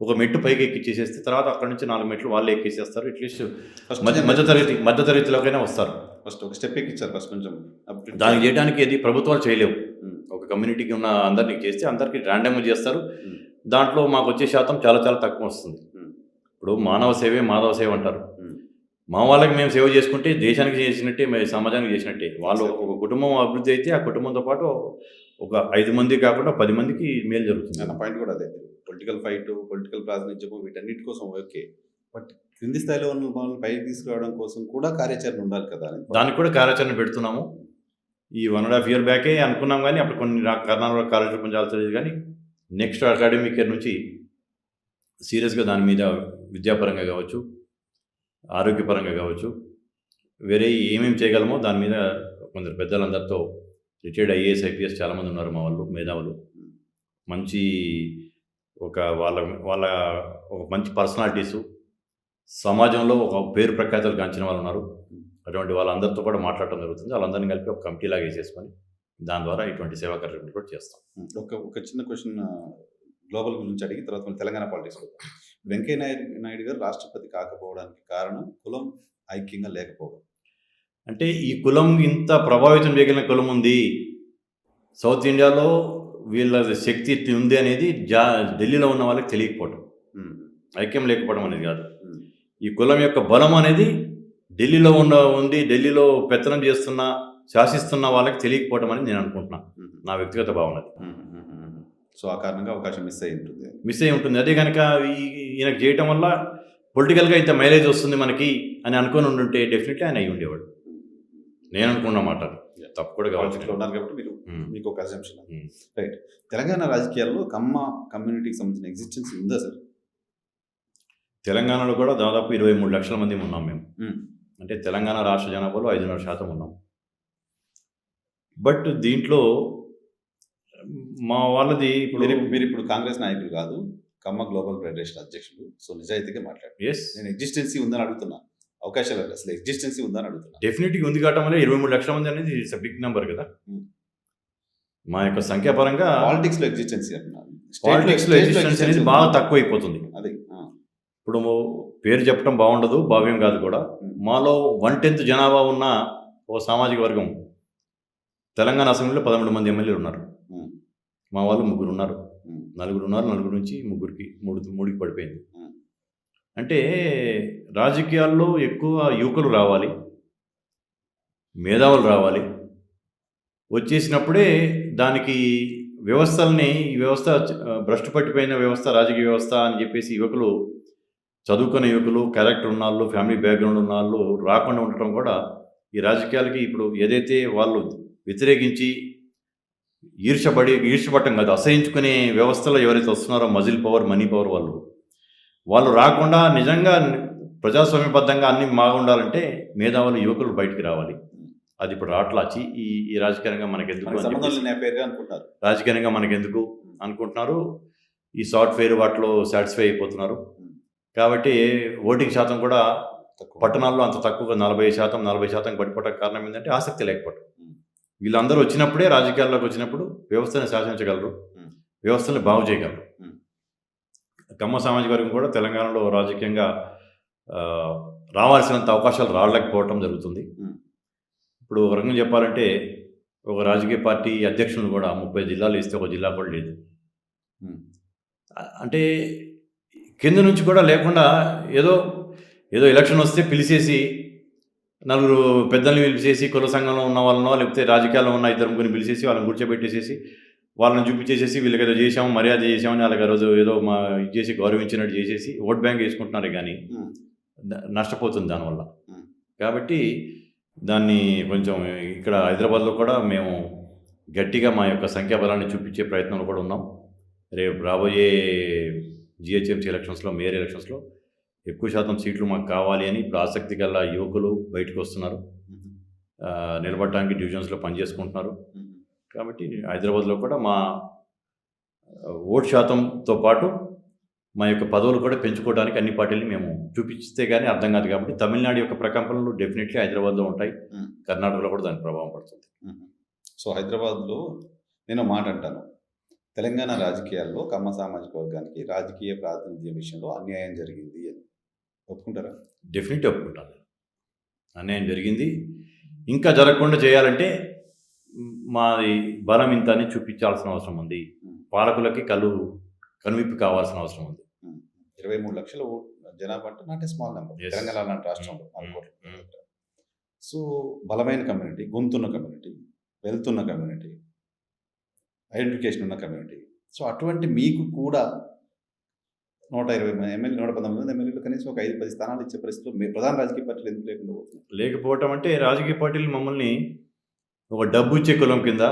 ఒక మెట్టు పైకి ఎక్కిచ్చేసేస్తే తర్వాత అక్కడ నుంచి 4 మెట్లు వాళ్ళే ఎక్కేసేస్తారు. అట్లీస్ట్ మధ్యతరగతిలోకైనా వస్తారు. ఫస్ట్ ఒక స్టెప్ ఎక్కిచ్చారు ఫస్ట్ కొంచెం. దానికి చేయడానికి ఏది ప్రభుత్వాలు చేయలేవు. ఒక కమ్యూనిటీకి ఉన్న అందరినీ చేస్తే అందరికీ ర్యాండమ్గా చేస్తారు. దాంట్లో మాకు వచ్చే శాతం చాలా చాలా తక్కువ వస్తుంది. ఇప్పుడు మానవ సేవే మాధవ సేవ అంటారు. మా వాళ్ళకి మేము సేవ చేసుకుంటే దేశానికి చేసినట్టే, సమాజానికి చేసినట్టే. వాళ్ళు ఒక కుటుంబం అభివృద్ధి అయితే ఆ కుటుంబంతో పాటు ఒక 5 మంది కాకుండా 10 మందికి మేలు జరుగుతుంది. అన్న పాయింట్ కూడా అదే. పొలిటికల్ ఫైట్, పొలిటికల్ ప్రాతినిధ్యము వీటన్నిటి కోసం ఓకే, బట్ క్రింది స్థాయిలో ఉన్న వాళ్ళని పైకి తీసుకురావడం కోసం కూడా కార్యాచరణ ఉండాలి కదా. దానికి కూడా కార్యాచరణ పెడుతున్నాము. ఈ 1.5 year బ్యాకే అనుకున్నాం, కానీ అప్పుడు కొన్ని కారణాల కార్యక్రమం చేయాల్సి, కానీ నెక్స్ట్ అకాడమిక్ ఇయర్ నుంచి సీరియస్గా దాని మీద విద్యాపరంగా కావచ్చు, ఆరోగ్యపరంగా కావచ్చు, వేరే ఏమేమి చేయగలమో దాని మీద కొందరు పెద్దలందరితో, రిటైర్డ్ ఐఏఎస్ ఐపీఎస్ చాలామంది ఉన్నారు మా వాళ్ళు, మేధావులు, మంచి వాళ్ళ ఒక మంచి పర్సనాలిటీసు, సమాజంలో ఒక పేరు ప్రఖ్యాతలు గాంచిన వాళ్ళు ఉన్నారు. అటువంటి వాళ్ళందరితో కూడా మాట్లాడటం జరుగుతుంది. వాళ్ళందరినీ కలిపి ఒక కమిటీలాగా వేసేసుకొని దాని ద్వారా ఇటువంటి సేవా కార్యక్రమాలు కూడా చేస్తాం. ఒక చిన్న క్వశ్చన్ గ్లోబల్ గురించి అడిగి తర్వాత మన తెలంగాణ పాలిటిక్స్ వద్దాం. వెంకయ్య నాయుడు గారు రాష్ట్రపతి కాకపోవడానికి కారణం కులం ఐక్యంగా లేకపోవడం. అంటే ఈ కులం ఇంత ప్రభావితం చేయగలిగిన కులం ఉంది, సౌత్ ఇండియాలో వీళ్ళ శక్తి ఉంది అనేది ఢిల్లీలో ఉన్న వాళ్ళకి తెలియకపోవడం, ఐక్యం లేకపోవడం అనేది కాదు. ఈ కులం యొక్క బలం అనేది ఢిల్లీలో ఉంది, ఢిల్లీలో పెత్తనం చేస్తున్న శాసిస్తున్న వాళ్ళకి తెలియకపోవడం అని నేను అనుకుంటున్నాను, నా వ్యక్తిగత భావన. సో ఆ కారణంగా అవకాశం మిస్ అయి ఉంటుంది. అదే కనుక ఈయనకు చేయటం వల్ల పొలిటికల్గా ఇంత మైలేజ్ వస్తుంది మనకి అని అనుకుని ఉండుంటే డెఫినెట్లీ ఆయన అయ్యి ఉండేవాడు. నేను అనుకున్నమాట, తప్పు కూడా కావచ్చు ఉన్నారు కాబట్టి మీకు ఒక అజంప్షన్. రైట్. తెలంగాణ రాజకీయాల్లో కమ్మ కమ్యూనిటీకి సంబంధించిన ఎగ్జిస్టెన్స్ ఉందా సార్? తెలంగాణలో కూడా దాదాపు 23 లక్షల మంది ఉన్నాం మేము. అంటే తెలంగాణ రాష్ట్ర జనాభాలో 5.5% ఉన్నాం. బట్ దీంట్లో మా వాళ్ళది మీరు ఇప్పుడు కాంగ్రెస్ నాయకులు కాదు, కమ్మ గ్లోబల్ ఫెడరేషన్ అధ్యక్షుడు. సో నిజాయితీగా మాట్లాడు. ఎస్, నేను ఎగ్జిస్టెన్సీ ఉందని అడుగుతున్నా, అవకాశాలు లేదు, అసలు ఎగ్జిస్టెన్సీ ఉందని అడుగుతున్నా. డెఫినెట్గా ఉంది కావటం వల్ల 23 లక్షల మంది అనేది ఇట్స్ బిగ్ నెంబర్ కదా. Hmm. మా యొక్క సంఖ్యాపరంగా పాలిటిక్స్ లో ఎగ్జిస్టెన్సీ అంటున్నాను. పాలిటిక్స్ లో ఎగ్జిస్టెన్స్ అనేది బాగా తక్కువ అయిపోతుంది. అది ఇప్పుడు పేరు చెప్పడం బాగుండదు, భావ్యం కాదు కూడా. మాలో 1/10 జనాభా ఉన్న ఓ సామాజిక వర్గం తెలంగాణ అసెంబ్లీలో 13 మంది ఎమ్మెల్యేలు ఉన్నారు. మా వాళ్ళు 3 ఉన్నారు, 4 ఉన్నారు, 4 నుంచి 3కి 3కి పడిపోయింది. అంటే రాజకీయాల్లో ఎక్కువ యువకులు రావాలి, మేధావులు రావాలి. వచ్చేసినప్పుడే దానికి వ్యవస్థల్ని, ఈ వ్యవస్థ భ్రష్టు పట్టిపోయిన వ్యవస్థ, రాజకీయ వ్యవస్థ అని చెప్పేసి యువకులు, చదువుకునే యువకులు, క్యారెక్టర్ ఉన్న వాళ్ళు, ఫ్యామిలీ బ్యాక్గ్రౌండ్ ఉన్న వాళ్ళు రాకుండా ఉండటం కూడా ఈ రాజకీయాలకి ఇప్పుడు ఏదైతే వాళ్ళు వ్యతిరేకించి ఈర్షపడటం కాదు, అసహించుకునే వ్యవస్థలో ఎవరైతే వస్తున్నారో మజిల్ పవర్, మనీ పవర్, వాళ్ళు రాకుండా నిజంగా ప్రజాస్వామ్యబద్ధంగా అన్ని బాగుండాలంటే మేధావులు, యువకులు బయటికి రావాలి. అది ఇప్పుడు రాట్లాచి ఈ రాజకీయంగా మనకెందుకు రాజకీయంగా మనకెందుకు అనుకుంటున్నారు. ఈ సాఫ్ట్వేర్ వాటిలో సాటిస్ఫై అయిపోతున్నారు. కాబట్టి ఓటింగ్ శాతం కూడా పట్టణాల్లో అంత తక్కువగా 40% పడిపోవడానికి కారణం ఏంటంటే ఆసక్తి లేకపోవడం. వీళ్ళందరూ వచ్చినప్పుడే, రాజకీయాల్లోకి వచ్చినప్పుడు వ్యవస్థను శాసించగలరు, వ్యవస్థను బాగు చేయగలరు. కమ్మ సామాజిక వర్గం కూడా తెలంగాణలో రాజకీయంగా రావాల్సినంత అవకాశాలు రాలేకపోవటం జరుగుతుంది. ఇప్పుడు ఒక రకంగా చెప్పాలంటే ఒక రాజకీయ పార్టీ అధ్యక్షులను కూడా 30 జిల్లాలు ఇస్తే ఒక జిల్లా కూడా లేదు. అంటే కింద నుంచి కూడా లేకుండా ఏదో ఎలక్షన్ వస్తే పిలిచేసి 4 పెద్దల్ని పిలిచేసి, కుల సంఘంలో ఉన్న వాళ్ళనో లేకపోతే రాజకీయాల్లో ఉన్న 2-3 పిలిచేసి వాళ్ళని కూర్చోబెట్టేసేసి వాళ్ళని చూపించేసేసి వీళ్ళకి ఏదో చేసాము, మర్యాద చేసామని వాళ్ళకి ఆ రోజు ఏదో ఇది చేసి గౌరవించినట్టు చేసేసి ఓట్ బ్యాంక్ వేసుకుంటున్నారు. కానీ నష్టపోతుంది దానివల్ల. కాబట్టి దాన్ని కొంచెం ఇక్కడ హైదరాబాద్లో కూడా మేము గట్టిగా మా యొక్క సంఖ్యాబలాన్ని చూపించే ప్రయత్నంలో కూడా ఉన్నాం. రేపు రాబోయే జిహెచ్ఎంసీ ఎలక్షన్స్లో, మేయర్ ఎలక్షన్స్లో ఎక్కువ శాతం సీట్లు మాకు కావాలి అని ఇప్పుడు ఆసక్తి గల యువకులు బయటకు వస్తున్నారు. నిలబడటానికి డివిజన్స్లో పనిచేసుకుంటున్నారు. కాబట్టి హైదరాబాద్లో కూడా మా ఓటు శాతంతో పాటు మా యొక్క పదవులు కూడా పెంచుకోవడానికి అన్ని పార్టీలు మేము చూపిస్తే కానీ అర్థం కాదు. కాబట్టి తమిళనాడు యొక్క ప్రకంపనలు డెఫినెట్లీ హైదరాబాద్లో ఉంటాయి, కర్ణాటకలో కూడా దాని ప్రభావం పడుతుంది. సో హైదరాబాద్లో నేను మాట అంటాను, తెలంగాణ రాజకీయాల్లో కమ్మ సామాజిక వర్గానికి రాజకీయ ప్రాతినిధ్యం విషయంలో అన్యాయం జరిగింది అని ఒప్పుకుంటారా? డెఫినెట్లీ ఒప్పుకుంటాను. అన్యాయం జరిగింది. ఇంకా జరగకుండా చేయాలంటే మాది బలం ఇంత అని చూపించాల్సిన అవసరం ఉంది. పాలకులకి కనువిప్పు కావాల్సిన అవసరం ఉంది. 23 లక్షల జనాభా అంటే not a small number Telangana లాంటి రాష్ట్రంలో. సో బలమైన కమ్యూనిటీ, గొంతున్న కమ్యూనిటీ, వెళ్తున్న కమ్యూనిటీ, ఐడెంటిఫికేషన్ ఉన్న కమ్యూనిటీ. సో అటువంటి మీకు కూడా 120 ఎమ్మెల్యే, 119 ఎమ్మెల్యేలు కనీసం ఒక 5-10 స్థానాలు ఇచ్చే పరిస్థితిలో ప్రధాన రాజకీయ పార్టీలు ఎందుకు లేకుండా పోతుంది? లేకపోవటం అంటే రాజకీయ పార్టీలు మమ్మల్ని ఒక డబ్బు ఇచ్చే కులం కింద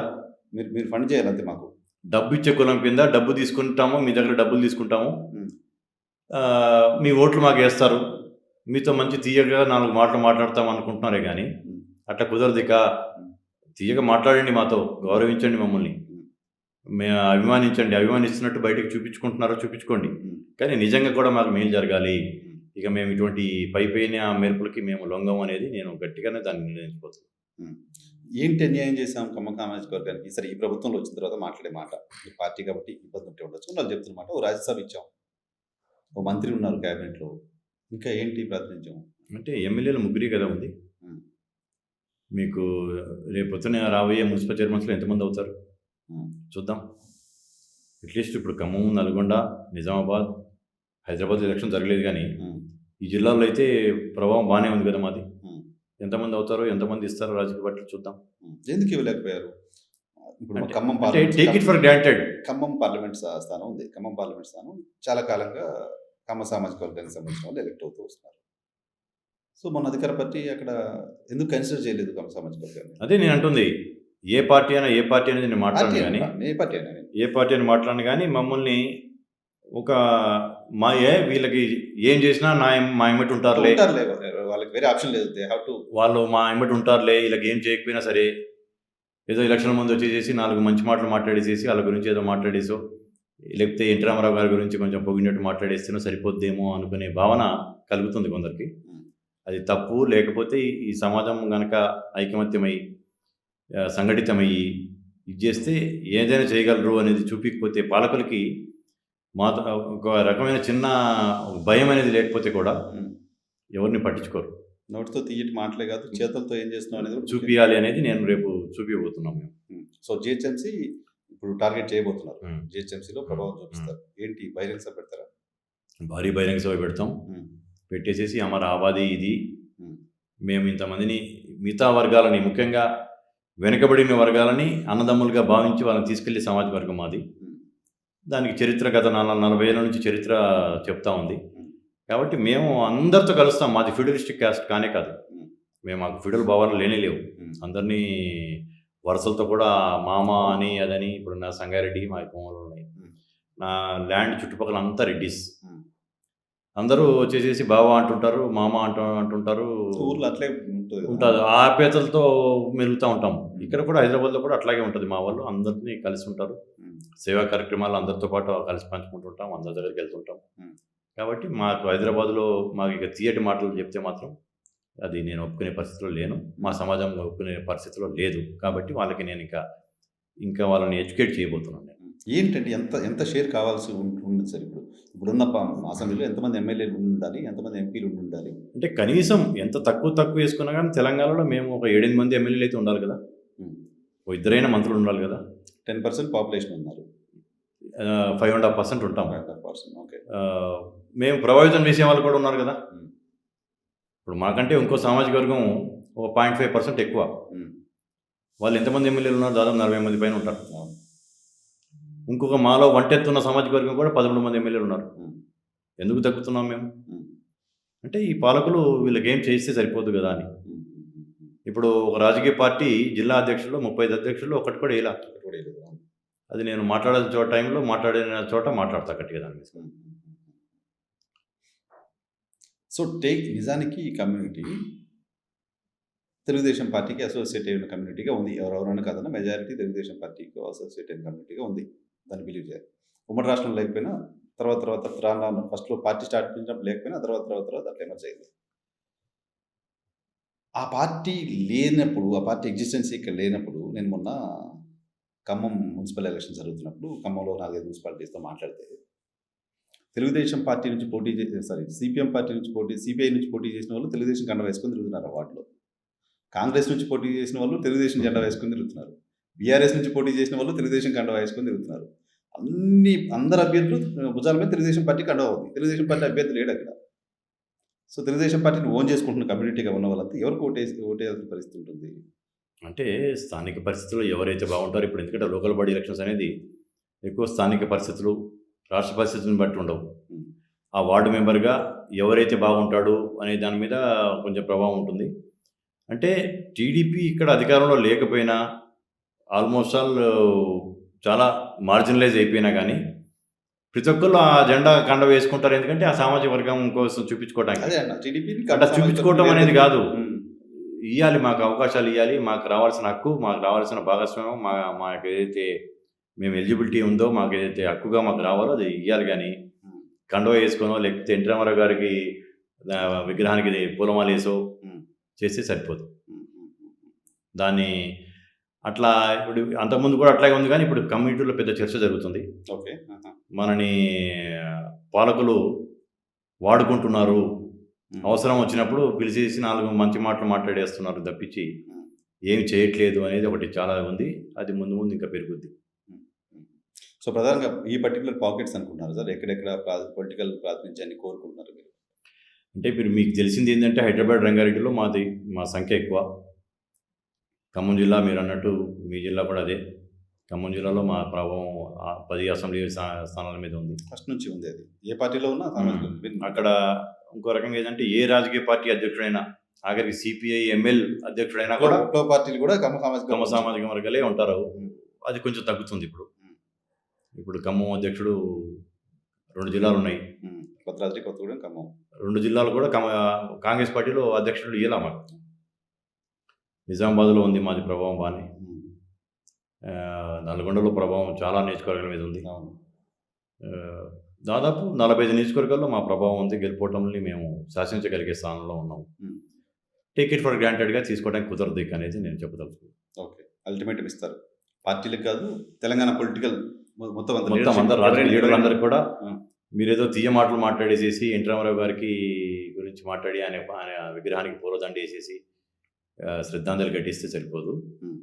మీరు ఫండ్ చేయాలంతే. మాకు డబ్బు ఇచ్చే కులం కింద డబ్బు తీసుకుంటాము, మీ దగ్గర డబ్బులు తీసుకుంటాము, మీ ఓట్లు మాకు వేస్తారు, మీతో మంచి తీయగా 4 మాటలు మాట్లాడతాం అనుకుంటున్నారే. కానీ అట్లా కుదరదు. ఇక తీయగా మాట్లాడండి, మాతో గౌరవించండి, మమ్మల్ని అభిమానిస్తున్నట్టు బయటకు చూపించుకోండి. కానీ నిజంగా కూడా మాకు మేలు జరగాలి. ఇక మేము ఇటువంటి పైన మెరుపులకి మేము లొంగం అనేది నేను గట్టిగానే దాన్ని నిర్ణయించుకోవచ్చు. ఏంటి అన్యాయం చేశాం కమ్మ సామాజిక వర్గానికి? సరే, ఈ ప్రభుత్వంలో వచ్చిన తర్వాత మాట్లాడే మాట, ఈ పార్టీ కాబట్టి ఇబ్బంది ఉంటే ఉండొచ్చు, వాళ్ళు చెప్తున్న మాట. ఓ రాజ్యసభ ఇచ్చాం, ఓ మంత్రి ఉన్నారు క్యాబినెట్లో, ఇంకా ఏంటి ప్రాతినిధ్యం? అంటే ఎమ్మెల్యేలు 3 కదా ఉంది. మీకు రేపు పొద్దున రాబోయే మున్సిపల్ చైర్మన్స్లో ఎంతమంది అవుతారు చూద్దాం. అట్లీస్ట్ ఇప్పుడు ఖమ్మం, నల్గొండ, నిజామాబాద్, హైదరాబాద్ ఎలక్షన్ జరగలేదు. కానీ ఈ జిల్లాలో అయితే ప్రభావం బాగానే ఉంది కదా మాది. ఎంతమంది అవుతారో, ఎంతమంది ఇస్తారో రాజకీయ పార్టీలు చూద్దాం. ఎందుకు ఇవ్వలేకపోయారు? ఇప్పుడు Khammam take it for granted. Khammam parliament స్థానం ఉంది. ఖమ్మం పార్లమెంట్ స్థానం చాలా కాలంగా కమ్మ సామాజిక వర్గానికి సంబంధించిన వాళ్ళు ఎలక్ట్ అవుతూ వస్తున్నారు. సో మన అధికార పార్టీ అక్కడ ఎందుకు కన్సిడర్ చేయలేదు కమ్మ సామాజిక వర్గాన్ని? అదే నేను అంటుంది. ఏ పార్టీ అనేది నేను మాట్లాడను కానీ, ఏ పార్టీ అని మాట్లాడను కానీ మమ్మల్ని ఒక వీళ్ళకి ఏం చేసినా మా ఎమ్మటి ఉంటారులే, వాళ్ళకి వేరే ఆప్షన్ లేదు, వాళ్ళు మా ఎమ్మటి ఉంటారులే, వీళ్ళకి ఏం చేయకపోయినా సరే ఏదో ఎలక్షన్ ముందు వచ్చేసేసి 4 మంచి మాటలు మాట్లాడేసేసి వాళ్ళ గురించి ఏదో మాట్లాడేసో లేకపోతే ఎన్టీ రామారావు గారి గురించి కొంచెం పొగిడినట్టు మాట్లాడేస్తేనో సరిపోద్దేమో అనుకునే భావన కలుగుతుంది కొందరికి. అది తప్పు. లేకపోతే ఈ సమాజం గనక ఐకమత్యమై సంఘటితమయ్యి ఇది చేస్తే ఏదైనా చేయగలరు అనేది చూపించకపోతే పాలకులకి ఒక రకమైన చిన్న భయం అనేది లేకపోతే కూడా ఎవరిని పట్టించుకోరు. నోటితో తీయటి మాటలే కాదు, చేతులతో ఏం చేస్తున్నాం అనేది కూడా చూపియాలి అనేది నేను రేపు చూపించబోతున్నాం మేము. సో జిహెచ్ఎంసీ ఇప్పుడు టార్గెట్ చేయబోతున్నారు. జిహెచ్ఎంసీలో ప్రభావం చూపిస్తారు. ఏంటి బహిరంగ సభ పెడతారా? భారీ బహిరంగ సభ పెడతాం. పెట్టేసేసి అమర ఆబాది ఇది మేము ఇంతమందిని మిగతా వర్గాలని, ముఖ్యంగా వెనుకబడిన వర్గాలని అన్నదమ్ములుగా భావించి వాళ్ళని తీసుకెళ్లే సమాజ వర్గం మాది. దానికి చరిత్ర గత 40 ఏళ్ళ నుంచి చరిత్ర చెప్తా ఉంది. కాబట్టి మేము అందరితో కలుస్తాం. మాది ఫ్యూడలిస్టిక్ క్యాస్ట్ కానే కాదు. మాకు ఫ్యూడల్ భావాలు లేనే లేవు. అందరినీ వరుసలతో కూడా మామ అని అదని, ఇప్పుడు నా సంగారెడ్డి మా కొమ్మలు ఉన్నాయి. నా ల్యాండ్ చుట్టుపక్కల అంతా రెడ్డిస్. అందరూ వచ్చేసేసి బావ అంటుంటారు, మామ అంటుంటారు. ఊర్లో అట్లే ఉంటుంది. ఆప్యాయతలతో మెలుగుతూ ఉంటాం. ఇక్కడ కూడా హైదరాబాద్లో కూడా అట్లాగే ఉంటుంది. మా వాళ్ళు అందరినీ కలిసి ఉంటారు. సేవా కార్యక్రమాలు అందరితో పాటు కలిసి పంచుకుంటుంటాం. అందరి దగ్గరికి వెళ్తుంటాం. కాబట్టి మాకు హైదరాబాద్లో మాకు ఇక తీయటి మాటలు చెప్తే మాత్రం అది నేను ఒప్పుకునే పరిస్థితిలో లేను. మా సమాజం ఒప్పుకునే పరిస్థితిలో లేదు. కాబట్టి వాళ్ళకి నేను ఇంకా వాళ్ళని ఎడ్యుకేట్ చేయబోతున్నాను. నేను ఏంటంటే ఎంత షేర్ కావాల్సి ఉంటుంది సార్? ఇప్పుడున్న అసెంబ్లీలో ఎంతమంది ఎమ్మెల్యేలు ఉండాలి, ఎంతమంది ఎంపీలు ఉండాలి? అంటే కనీసం ఎంత తక్కువ వేసుకున్నా కానీ తెలంగాణలో మేము ఒక 7-8 మంది ఎమ్మెల్యేలు అయితే ఉండాలి కదా. ఓ 2 మంత్రులు ఉండాలి కదా. 10% పాపులేషన్ ఉన్నారు. 5.5% ఉంటాం. 5.5%. ఓకే. మేము ప్రభావితం చేసే వాళ్ళు కూడా ఉన్నారు కదా. ఇప్పుడు మాకంటే ఇంకో సామాజిక వర్గం ఒక 0.5% ఎక్కువ. వాళ్ళు ఎంతమంది ఎమ్మెల్యేలు ఉన్నారు? దాదాపు 40 మంది పైన ఉంటారు. ఇంకొక మాలో 1/10 ఉన్న సామాజిక వర్గం కూడా 13 మంది ఎమ్మెల్యేలు ఉన్నారు. ఎందుకు తగ్గుతున్నాం మేము? అంటే ఈ పాలకులు వీళ్ళకి ఏం చేస్తే సరిపోదు కదా అని. ఇప్పుడు ఒక రాజకీయ పార్టీ జిల్లా అధ్యక్షులు 35 అధ్యక్షులు ఒకటి కూడా ఇలా. అది నేను మాట్లాడిన టైంలో మాట్లాడిన చోట మాట్లాడతా గట్టిగా దాని మీద. సో నిజానికి ఈ కమ్యూనిటీ తెలుగుదేశం పార్టీకి అసోసియేట్ అయిన కమ్యూనిటీగా ఉంది. ఎవరెవరైనా కాదన్నా మెజారిటీ తెలుగుదేశం పార్టీకి అసోసియేట్ అయిన కమ్యూనిటీగా ఉంది. దాన్ని బిలీవ్ చేయాలి. ఉమ్మడి రాష్ట్రంలో లేకపోయినా తర్వాత రాను ఫస్ట్లో పార్టీ స్టార్ట్ చేసినప్పుడు లేకపోయినా తర్వాత అట్లా ఎమర్జ్ అయింది. ఆ పార్టీ లేనప్పుడు, ఆ పార్టీ ఎగ్జిస్టెన్స్ ఇక్కడ లేనప్పుడు, నేను మొన్న ఖమ్మం మున్సిపల్ ఎలక్షన్ జరుగుతున్నప్పుడు ఖమ్మంలో 4-5 మున్సిపాలిటీస్తో మాట్లాడితే తెలుగుదేశం పార్టీ నుంచి సిపిఎం పార్టీ నుంచి సిపిఐ నుంచి పోటీ చేసిన వాళ్ళు తెలుగుదేశం జెండా వేసుకొని తిరుగుతున్నారు. వాటిలో కాంగ్రెస్ నుంచి పోటీ చేసిన వాళ్ళు తెలుగుదేశం జెండా వేసుకొని తిరుగుతున్నారు. బీఆర్ఎస్ నుంచి పోటీ చేసిన వాళ్ళు తెలుగుదేశం కండ వేసుకొని తిరుగుతున్నారు. అందరు అభ్యర్థులు భుజాల మీద తెలుగుదేశం పార్టీ కండ అవుతుంది. తెలుగుదేశం పార్టీ అభ్యర్థి లేడు అక్కడ. సో తెలుగుదేశం పార్టీని ఓన్ చేసుకుంటున్న కమ్యూనిటీగా ఉన్న వాళ్ళంతా ఎవరికి ఓటేయాల్సిన పరిస్థితి ఉంటుంది? అంటే స్థానిక పరిస్థితుల్లో ఎవరైతే బాగుంటారో, ఇప్పుడు ఎందుకంటే లోకల్ బాడీ ఎలక్షన్స్ అనేది ఎక్కువ స్థానిక పరిస్థితులు, రాష్ట్ర పరిస్థితులను బట్టి ఉండవు. ఆ వార్డు మెంబర్గా ఎవరైతే బాగుంటాడు అనే దాని మీద కొంచెం ప్రభావం ఉంటుంది. అంటే టీడీపీ ఇక్కడ అధికారంలో లేకపోయినా, ఆల్మోస్ట్ ఆల్ చాలా మార్జినలైజ్ అయిపోయినా కానీ ప్రతి ఒక్కళ్ళు ఆ జెండా కండ వేసుకుంటారు. ఎందుకంటే ఆ సామాజిక వర్గం కోసం చూపించుకోవడానికి. అట్లా చూపించుకోవటం అనేది కాదు. ఇవ్వాలి, మాకు అవకాశాలు ఇవ్వాలి, మాకు రావాల్సిన హక్కు, మాకు రావాల్సిన భాగస్వామ్యం, మాకు ఏదైతే మేము ఎలిజిబిలిటీ ఉందో, మాకు ఏదైతే హక్కుగా మాకు రావాలో అది ఇవ్వాలి. కానీ కండవ వేసుకోనో లేకపోతే ఎన్టీ రామారావు గారికి విగ్రహానికి పూలమాల వేసో చేస్తే సరిపోదు. దాన్ని అట్లా ఇప్పుడు అంతకుముందు కూడా అట్లాగే ఉంది. కానీ ఇప్పుడు కమ్యూనిటీలో పెద్ద చర్చ జరుగుతుంది. ఓకే, మనని పాలకులు వాడుకుంటున్నారు, అవసరం వచ్చినప్పుడు పిలిచేసి 4 మంచి మాటలు మాట్లాడేస్తున్నారు తప్పించి ఏమి చేయట్లేదు అనేది ఒకటి చాలా ఉంది. అది ముందు ఇంకా పెరుగుద్ది. సో ప్రధానంగా ఈ పర్టికులర్ పాకెట్స్ అనుకుంటున్నారు సార్, ఎక్కడెక్కడ పొలిటికల్ ప్రాతినిధ్యాన్ని కోరుకుంటున్నారు మీరు? అంటే ఇప్పుడు మీకు తెలిసింది ఏంటంటే హైదరాబాద్, రంగారెడ్డిలో మా సంఖ్య ఎక్కువ. ఖమ్మం జిల్లా మీరు అన్నట్టు మీ జిల్లా కూడా అదే. ఖమ్మం జిల్లాలో మా ప్రభావం 10 అసెంబ్లీ స్థానాల మీద ఉంది. ఫస్ట్ నుంచి ఉంది. అది ఏ పార్టీలో ఉన్నా అక్కడ ఇంకో రకంగా ఏంటంటే ఏ రాజకీయ పార్టీ అధ్యక్షుడైనా, ఆఖరికి సిపిఐ ఎంఎల్ అధ్యక్షుడైనా కూడా పార్టీలు కూడా ఖమ్మం సామాజిక వర్గాలే ఉంటారు. అది కొంచెం తగ్గుతుంది ఇప్పుడు ఖమ్మం అధ్యక్షుడు 2 జిల్లాలు ఉన్నాయి, భద్రాద్రి, కొత్తగూడెం, ఖమ్మం 2 జిల్లాలు కూడా కాంగ్రెస్ పార్టీలో అధ్యక్షుడు ఇలా మాకు. నిజామాబాద్లో ఉంది మాది ప్రభావం బాగానే. నల్గొండలో ప్రభావం చాలా నియోజకవర్గాల మీద ఉంది. దాదాపు 45 నియోజకవర్గాల్లో మా ప్రభావం ఉంది. గెలుపోవటంని మేము శాసించగలిగే స్థానంలో ఉన్నాం. టేక్ ఇట్ ఫర్ గ్రాంటెడ్గా తీసుకోవడానికి కుదరదు ఇక అనేది నేను చెప్పదలుచుకున్నాను. ఓకే. అల్టిమేటం ఇస్తారు. పార్టీలకు కాదు, తెలంగాణ పొలిటికల్ మొత్తం మొత్తం అందరు రాజకీయ లీడర్లందరికీ కూడా ఆ. మీరేదో తీయ మాటలు మాట్లాడేసేసి ఎన్టీ రామారావు గారికి గురించి మాట్లాడి ఆయన విగ్రహానికి పూలదండ వేసేసి శ్రద్ధాంజలి కట్టిస్తే సరిపోదు. ఉమ్.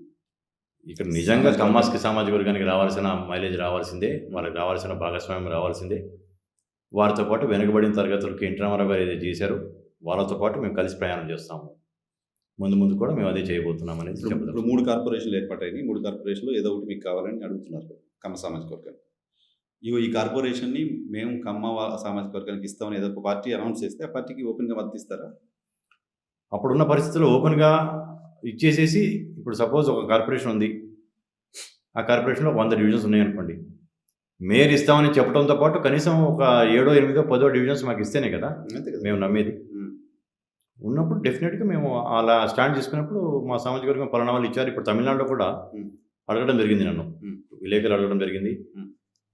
ఇక్కడ నిజంగా కమ్మాస్కి సామాజిక వర్గానికి రావాల్సిన మైలేజ్ రావాల్సిందే, వాళ్ళకి రావాల్సిన భాగస్వామ్యం రావాల్సిందే. వారితో పాటు వెనుకబడిన తరగతులకి ఎన్టీ రామారావు గారు ఏదైతే చేశారో వాళ్ళతో పాటు మేము కలిసి ప్రయాణం చేస్తాము. ముందు కూడా మేము అదే చేయబోతున్నాం అనేది ఇప్పుడు చెప్పదు. 3 కార్పొరేషన్లు ఏర్పాటైనాయి. 3 కార్పొరేషన్లు ఏదో ఒకటి మీకు కావాలని అడుగుతున్నారు కమ్మ సామాజిక వర్గానికి. ఈ కార్పొరేషన్ని మేము కమ్మ సామాజిక వర్గానికి ఇస్తామని ఏదో ఒక పార్టీ అనౌన్స్ చేస్తే ఆ పార్టీకి ఓపెన్గా మద్దతిస్తారా? అప్పుడున్న పరిస్థితుల్లో ఓపెన్గా ఇచ్చేసేసి, ఇప్పుడు సపోజ్ ఒక కార్పొరేషన్ ఉంది, ఆ కార్పొరేషన్లో 100 డివిజన్స్ ఉన్నాయనుకోండి, మేయర్ ఇస్తామని చెప్పడంతో పాటు కనీసం ఒక 7, 8, 10 డివిజన్స్ మాకు ఇస్తేనే కదా అంతే కదా. మేము నమ్మేది. ఉన్నప్పుడు డెఫినెట్గా మేము అలా స్టాండ్ చేసుకున్నప్పుడు మా సామాజిక వర్గం పలానా వాళ్ళు ఇచ్చారు. ఇప్పుడు తమిళనాడులో కూడా అడగడం జరిగింది, నన్ను విలేకరులు అడగడం జరిగింది.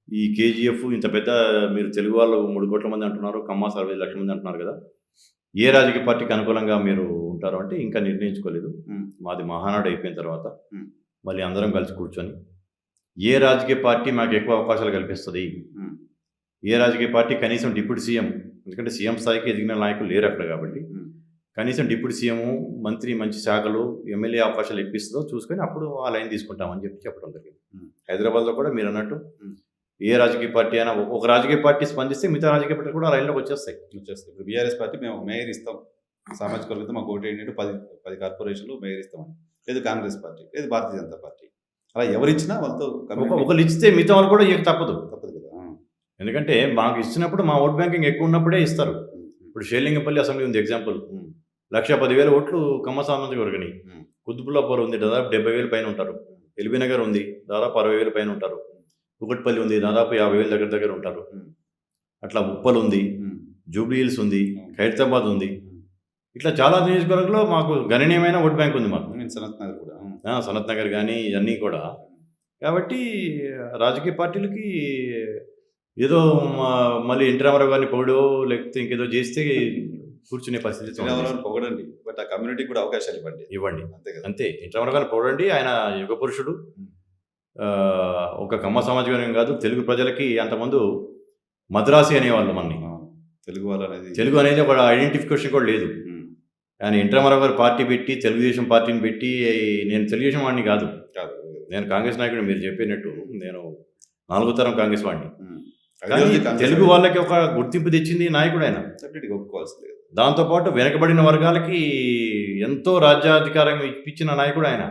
ఈ కేజీఎఫ్ ఇంత పెద్ద, మీరు తెలుగు వాళ్ళు 3 కోట్ల మంది అంటున్నారు, కమ్మాస్ 65 లక్షల మంది అంటున్నారు కదా, ఏ రాజకీయ పార్టీకి అనుకూలంగా మీరు ఉంటారు అంటే ఇంకా నిర్ణయించుకోలేదు. మాది మహానాడు అయిపోయిన తర్వాత మళ్ళీ అందరం కలిసి కూర్చొని ఏ రాజకీయ పార్టీ మాకు ఎక్కువ అవకాశాలు కల్పిస్తుంది, ఏ రాజకీయ పార్టీ కనీసం డిప్యూటీ సీఎం, ఎందుకంటే సీఎం స్థాయికి ఎదిగిన నాయకులు లేరు అక్కడ కాబట్టి, కనీసం డిప్యూటీ సీఎం, మంత్రి, మంచి శాఖలు, ఎమ్మెల్యే అవకాశాలు ఇప్పిస్తుందో చూసుకొని అప్పుడు ఆ లైన్ తీసుకుంటామని చెప్పడం జరిగింది. హైదరాబాద్లో కూడా మీరు అన్నట్టు ఏ రాజకీయ పార్టీ అయినా ఒక రాజకీయ పార్టీ స్పందిస్తే మిగతా రాజకీయ పార్టీలు కూడా ఆ లైన్లోకి వచ్చేస్తాయి. ఇప్పుడు బీఆర్ఎస్ పార్టీ మేము మేయర్ ఇస్తాం, సామాజిక వర్గంతో మాకు ఓటు ఏంటంటే 10 కార్పొరేషన్లు మేయర్ ఇస్తామని, లేదు కాంగ్రెస్ పార్టీ, లేదు భారతీయ జనతా పార్టీ, అలా ఎవరిచ్చినా వాళ్ళతో ఒకరు ఇస్తే మిగతా వాళ్ళు కూడా ఇక తప్పదు కదా. ఎందుకంటే మాకు ఇచ్చినప్పుడు మా ఓట్ బ్యాంకింగ్ ఎక్కువ ఉన్నప్పుడే ఇస్తారు. ఇప్పుడు షేర్లింగపల్లి అసెంబ్లీ ఉంది ఎగ్జాంపుల్, 1,10,000 ఓట్లు కమ్మ సామాజిక వర్గని. కుతుబుల్లాపూర్ ఉంది, దాదాపు 70,000 పైన ఉంటారు. ఎల్బీ నగర్ ఉంది, దాదాపు 60,000 పైన ఉంటారు. కుకట్పల్లి ఉంది, దాదాపు 50,000 దగ్గర ఉంటారు. అట్లా ఉప్పల్ ఉంది, జూబ్లీ హిల్స్ ఉంది, ఖైరతాబాద్ ఉంది. ఇట్లా చాలా నియోజకవర్గంలో మాకు గణనీయమైన ఓట్ బ్యాంక్ ఉంది మాకు. సనత్ నగర్ కూడా, సనత్ నగర్ కానీ ఇవన్నీ కూడా. కాబట్టి రాజకీయ పార్టీలకి ఏదో మళ్ళీ ఎన్టీ రామారావు గారిని పొగడో లేకపోతే ఇంకేదో చేస్తే కూర్చునే పరిస్థితి పొగడండి, బట్ ఆ కమ్యూనిటీకి కూడా అవకాశాలు ఇవ్వండి. అంతే. ఎన్టీ రామారావు గారిని పొగడండి, ఆయన యుగ పురుషుడు. ఒక కమ్మ సామాజిక వర్గం కాదు, తెలుగు ప్రజలకి అంతకుముందు మద్రాసి అనేవాళ్ళు మనని. తెలుగు అనేది ఒక ఐడెంటిఫికేషన్ కూడా లేదు. ఆయన ఎన్టీ రామారావు గారు పార్టీ పెట్టి, తెలుగుదేశం పార్టీని పెట్టి, నేను తెలుగుదేశం వాడిని కాదు, నేను కాంగ్రెస్ నాయకుడు. మీరు చెప్పినట్టు నేను 4వ తరం కాంగ్రెస్ వాడిని. తెలుగు వాళ్ళకి ఒక గుర్తింపు తెచ్చింది నాయకుడు ఆయన. దాంతోపాటు వెనకబడిన వర్గాలకి ఎంతో రాజ్యాధికారం ఇప్పించిన నాయకుడు ఆయన.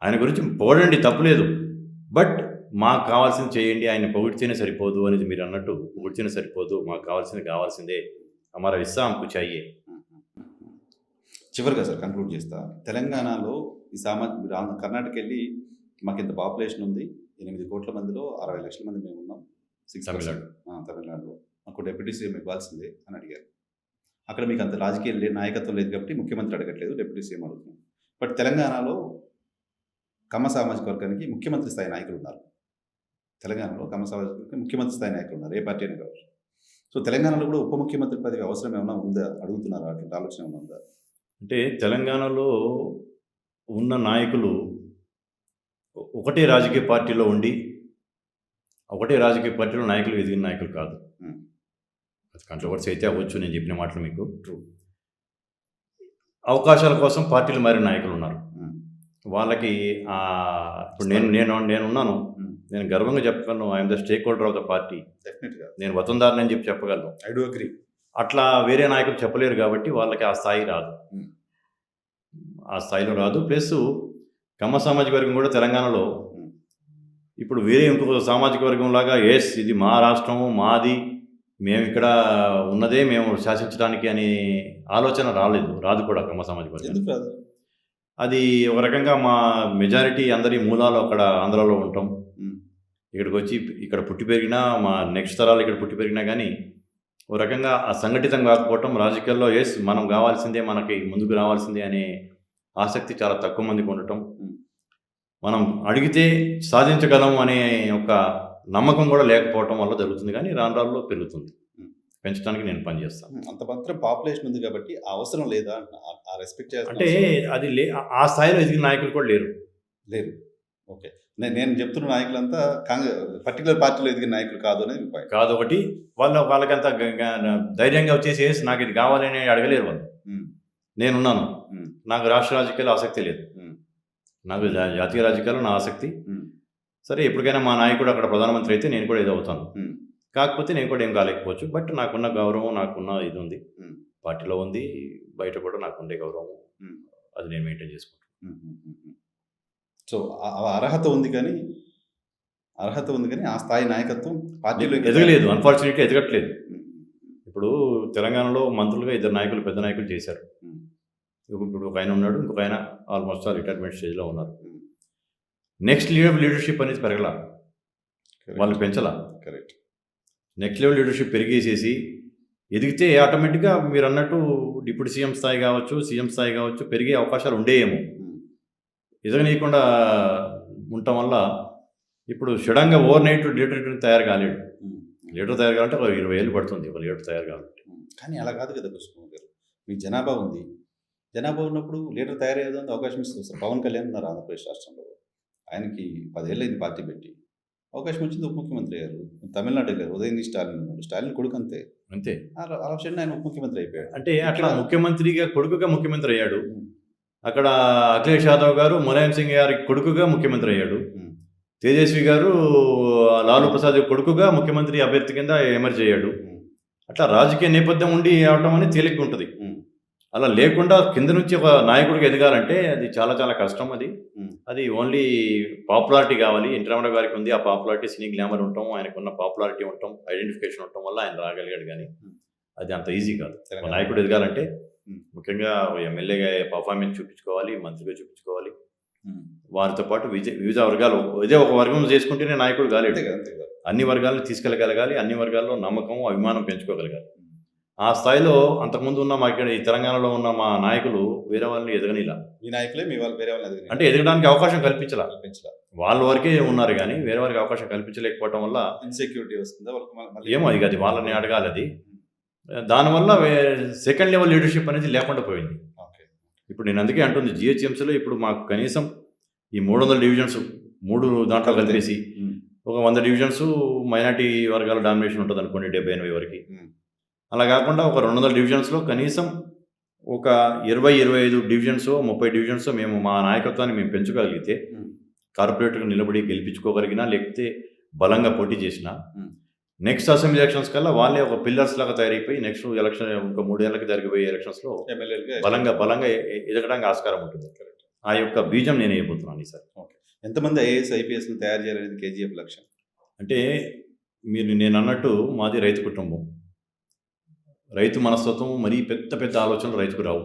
ఆయన గురించి పొగడండి, తప్పులేదు. బట్ మాకు కావాల్సింది చేయండి, ఆయన పొగిడితేనే సరిపోదు అనేది మీరు అన్నట్టు. పొగిడితేనే సరిపోదు, మాకు కావాల్సిందే. హమారా హిస్సా హమ్కు చాహియే. చివరిగా సార్ కంక్లూడ్ చేస్తా, తెలంగాణలో ఈ కర్ణాటక వెళ్ళి మాకు ఇంత పాపులేషన్ ఉంది, 8 కోట్ల మందిలో 60 లక్షల మంది మేము ఉన్నాం, 6% తమిళనాడులో మాకు డిప్యూటీ సీఎం ఇవ్వాల్సిందే అని అడిగారు. అక్కడ మీకు అంత రాజకీయ నాయకత్వం లేదు కాబట్టి ముఖ్యమంత్రి అడగట్లేదు, డిప్యూటీ సీఎం అడుగుతున్నాం. బట్ తెలంగాణలో కమ్మ సామాజిక వర్గానికి ముఖ్యమంత్రి స్థాయి నాయకులు ఉన్నారు. తెలంగాణలో కమ్మ సామాజిక వర్గానికి ముఖ్యమంత్రి స్థాయి నాయకులు ఉన్నారు, ఏ పార్టీ అయినా కావచ్చు. సో తెలంగాణలో కూడా ఉప ముఖ్యమంత్రి పదవి అవసరం ఏమైనా ఉందా అడుగుతున్నారు, అటువంటి ఆలోచన ఏమైనా ఉందా? అంటే తెలంగాణలో ఉన్న నాయకులు ఒకటే రాజకీయ పార్టీలో ఉండి, ఒకటే రాజకీయ పార్టీలో నాయకులు ఎదిగిన నాయకులు కాదు. అది కంట్రవర్సీ అయితే అవ్వచ్చు, నేను చెప్పిన మాటలు మీకు. అవకాశాల కోసం పార్టీలు మారిన నాయకులు ఉన్నారు. వాళ్ళకి ఇప్పుడు నేనున్నాను, నేను గర్వంగా చెప్పగలను, I'm the stake holder of the party. డెఫినెట్గా నేను వతందారుని అని చెప్పగలను. I do agree. అట్లా వేరే నాయకులు చెప్పలేరు కాబట్టి వాళ్ళకి ఆ స్థాయి రాదు, ఆ స్థాయిలో రాదు. ప్లస్ కమ్మ సామాజిక వర్గం కూడా తెలంగాణలో ఇప్పుడు వేరే ఇంకొక సామాజిక వర్గం లాగా ఇది మా రాష్ట్రము, మాది, మేము ఇక్కడ ఉన్నదే మేము శాసించడానికి అనే ఆలోచన రాదు కూడా కమ్మ సామాజిక వర్గం. అది ఒక రకంగా మా మెజారిటీ అందరి మూలాలు అక్కడ ఆంధ్రాలో ఉంటాం. ఇక్కడికి వచ్చి ఇక్కడ పుట్టి పెరిగినా, మా నెక్స్ట్ తరాలు ఇక్కడ పుట్టి పెరిగినా కానీ ఒక రకంగా ఆ సంఘటితం కాకపోవటం, రాజకీయాల్లో మనం కావాల్సిందే, మనకి ముందుకు రావాల్సిందే అనే ఆసక్తి చాలా తక్కువ మందికి ఉండటం, మనం అడిగితే సాధించగలం అనే ఒక నమ్మకం కూడా లేకపోవటం వల్ల జరుగుతుంది, కానీ రాను రానులో పెరుగుతుంది. పెంచడానికి నేను పనిచేస్తాను. అంత మాత్రం పాపులేషన్ ఉంది కాబట్టి ఆ అవసరం లేదా అంటున్నా. ఆ రెస్పెక్ట్ చేయాల్సిన అంటే అవసరం అది ఆ స్థాయిలో ఎదిగిన నాయకులు కూడా లేరు. లేదు. ఓకే. నేను చెప్తున్న నాయకులంతా పర్టికులర్ పార్టీలో ఎదిగిన నాయకులు కాదు అనేది మీ పాయింట్. కాదు ఒకటి, వాళ్ళకంత ధైర్యంగా వచ్చేసి నాకు ఇది కావాలని అడగలేరు వాళ్ళు. ఉమ్, నేనున్నాను, ఉమ్, నాకు రాష్ట్ర రాజకీయాలు ఆసక్తి లేదు, ఉమ్, నాకు జాతీయ రాజకీయాలు నా ఆసక్తి. ఉమ్, సరే, ఎప్పటికైనా మా నాయకుడు అక్కడ ప్రధానమంత్రి అయితే నేను కూడా ఏదో అవుతాను. ఉమ్, కాకపోతే నేను కూడా ఏం కాలేకపోవచ్చు. బట్ నాకున్న గౌరవం, నాకున్న ఇది ఉంది, ఉమ్, పార్టీలో ఉంది, బయట కూడా నాకుండే గౌరవం, ఉమ్, అది నేను మెయింటైన్ చేసుకుంటాను. ఉమ్, ఉమ్, ఉమ్. సో ఆ అర్హత ఉంది కానీ ఆ స్థాయి నాయకత్వం పార్టీలో ఎదగలేదు, అన్ఫార్చునేట్లీ ఎదగట్లేదు. ఉమ్, ఇప్పుడు తెలంగాణలో మంత్రులుగా ఇద్దరు నాయకులు, పెద్ద నాయకులు చేశారు. ఉమ్, ఇప్పుడు ఒక ఆయన ఉన్నాడు, ఇంకొక ఆయన ఆల్మోస్ట్ రిటైర్మెంట్ స్టేజ్లో ఉన్నారు. ఉమ్. నెక్స్ట్ లెవెల్ లీడర్షిప్ అనేది పెరగల, వాళ్ళు పెంచలా. కరెక్ట్. నెక్స్ట్ లెవెల్ లీడర్షిప్ పెరిగేసేసి ఎదిగితే ఆటోమేటిక్గా మీరు అన్నట్టు డిప్యూటీ సీఎం స్థాయి కావచ్చు, సీఎం స్థాయి కావచ్చు, పెరిగే అవకాశాలు ఉండేయేమో. ఎదగనీయకుండా ఉండటం వల్ల ఇప్పుడు సడన్గా ఓవర్ నైట్ లీడర్ తయారు కాలేడు. లీడర్ తయారు కావాలంటే ఒక 20 ఏళ్ళు పడుతుంది ఒక లీడర్ తయారు కావాలంటే. కానీ అలా కాదు కదా కృష్ణ గారు. మీకు జనాభా ఉంది, జనాభా ఉన్నప్పుడు లీడర్ తయారయ్యేదానికి అవకాశం ఇస్తుంది. సార్ పవన్ కళ్యాణ్ ఉన్నారు ఆంధ్రప్రదేశ్ రాష్ట్రంలో, ఆయనకి 10 ఏళ్ళు అయింది పార్టీ పెట్టి, అవకాశం వచ్చింది, ఉప ముఖ్యమంత్రి అయ్యారు. తమిళనాడు వెళ్ళారు, ఉదయనిధి స్టాలిన్ ఉన్నాడు, స్టాలిన్ కొడుకు అంతే అంతే. అలా సడన్ ఆయన ఉప ముఖ్యమంత్రి అయిపోయాడు. అంటే అట్లా ముఖ్యమంత్రిగా కొడుకుగా ముఖ్యమంత్రి అయ్యాడు. అక్కడ అఖిలేష్ యాదవ్ గారు ములాయం సింగ్ గారి కొడుకుగా ముఖ్యమంత్రి అయ్యాడు. తేజస్వి గారు లాలూ ప్రసాద్ కొడుకుగా ముఖ్యమంత్రి అభ్యర్థి కింద ఎమర్జ్ అయ్యాడు. అట్లా రాజకీయ నేపథ్యం ఉండి అవటం అనేది తేలిగ్గా ఉంటుంది. అలా లేకుండా కింద నుంచి ఒక నాయకుడికి ఎదగాలంటే అది చాలా చాలా కష్టం. అది ఓన్లీ పాపులారిటీ కావాలి. ఎన్టీ రామారావు గారికి ఉంది ఆ పాపులారిటీ, సినీ గ్లామర్ ఉండటం, ఆయనకున్న పాపులారిటీ ఉండటం, ఐడెంటిఫికేషన్ ఉండటం వల్ల ఆయన రాగలిగాడు. కానీ అది అంత ఈజీ కాదు. ఒక నాయకుడు ఎదగాలంటే ముఖ్యంగా ఎమ్మెల్యేగా పర్ఫార్మెన్స్ చూపించుకోవాలి, మంత్రిగా చూపించుకోవాలి. వారితో పాటు వివిధ వర్గాలు, ఇదే ఒక వర్గం చేసుకుంటేనే నాయకుడు కాలేడు. అన్ని వర్గాలను తీసుకెళ్ళగలగాలి, అన్ని వర్గాల్లో నమ్మకం, అభిమానం పెంచుకోగలగాలి. ఆ స్థాయిలో అంతకుముందు ఉన్న మా ఇక్కడ ఈ తెలంగాణలో ఉన్న మా నాయకులు వేరే వాళ్ళని ఎదగనిలా. మీ నాయకులే మీ వాళ్ళు వేరే వాళ్ళని అంటే ఎదగడానికి అవకాశం కల్పించలా. వాళ్ళ వరకే ఉన్నారు కానీ వేరే వారికి అవకాశం కల్పించలేకపోవడం వల్ల ఇన్సెక్యూరిటీ వస్తుందా ఏమో, అది వాళ్ళని అడగాలి. అది దానివల్ల సెకండ్ లెవెల్ లీడర్షిప్ అనేది లేకుండా పోయింది. ఇప్పుడు నేను అందుకే అంటుంది, జిహెచ్ఎంసీలో ఇప్పుడు మాకు కనీసం ఈ 300 డివిజన్స్ 3 దాంట్లో కలిపేసి ఒక 100 డివిజన్స్ మైనార్టీ వర్గాల డామినేషన్ ఉంటుంది అనుకోండి, 70-80 వరకు. అలా కాకుండా ఒక 200 డివిజన్స్లో కనీసం ఒక 20-25 డివిజన్స్ 30 డివిజన్స్ మేము మా నాయకత్వాన్ని మేము పెంచుకోగలిగితే, కార్పొరేటర్గా నిలబడి గెలిపించుకోగలిగినా, లేకపోతే బలంగా పోటీ చేసినా, నెక్స్ట్ అసెంబ్లీ ఎలక్షన్స్ కల్లా వాళ్ళే ఒక పిల్లర్స్ లాగా తయారైపోయి నెక్స్ట్ ఎలక్షన్ ఇంకా 3 ఏళ్ళకి జరిగిపోయే ఎలక్షన్స్లో బలంగా ఎదగడానికి ఆస్కారం ఉంటుంది. ఆ యొక్క బీజం నేను వేయబోతున్నాను ఈసారి. ఎంతమంది ఐఏఎస్ ఐపీఎస్ని తయారు చేయాలనేది కేజీఎఫ్ లక్ష్యం. అంటే నేను అన్నట్టు మాది రైతు కుటుంబం, రైతు మనస్తత్వం, మరీ పెద్ద పెద్ద ఆలోచనలు రైతుకు రావు.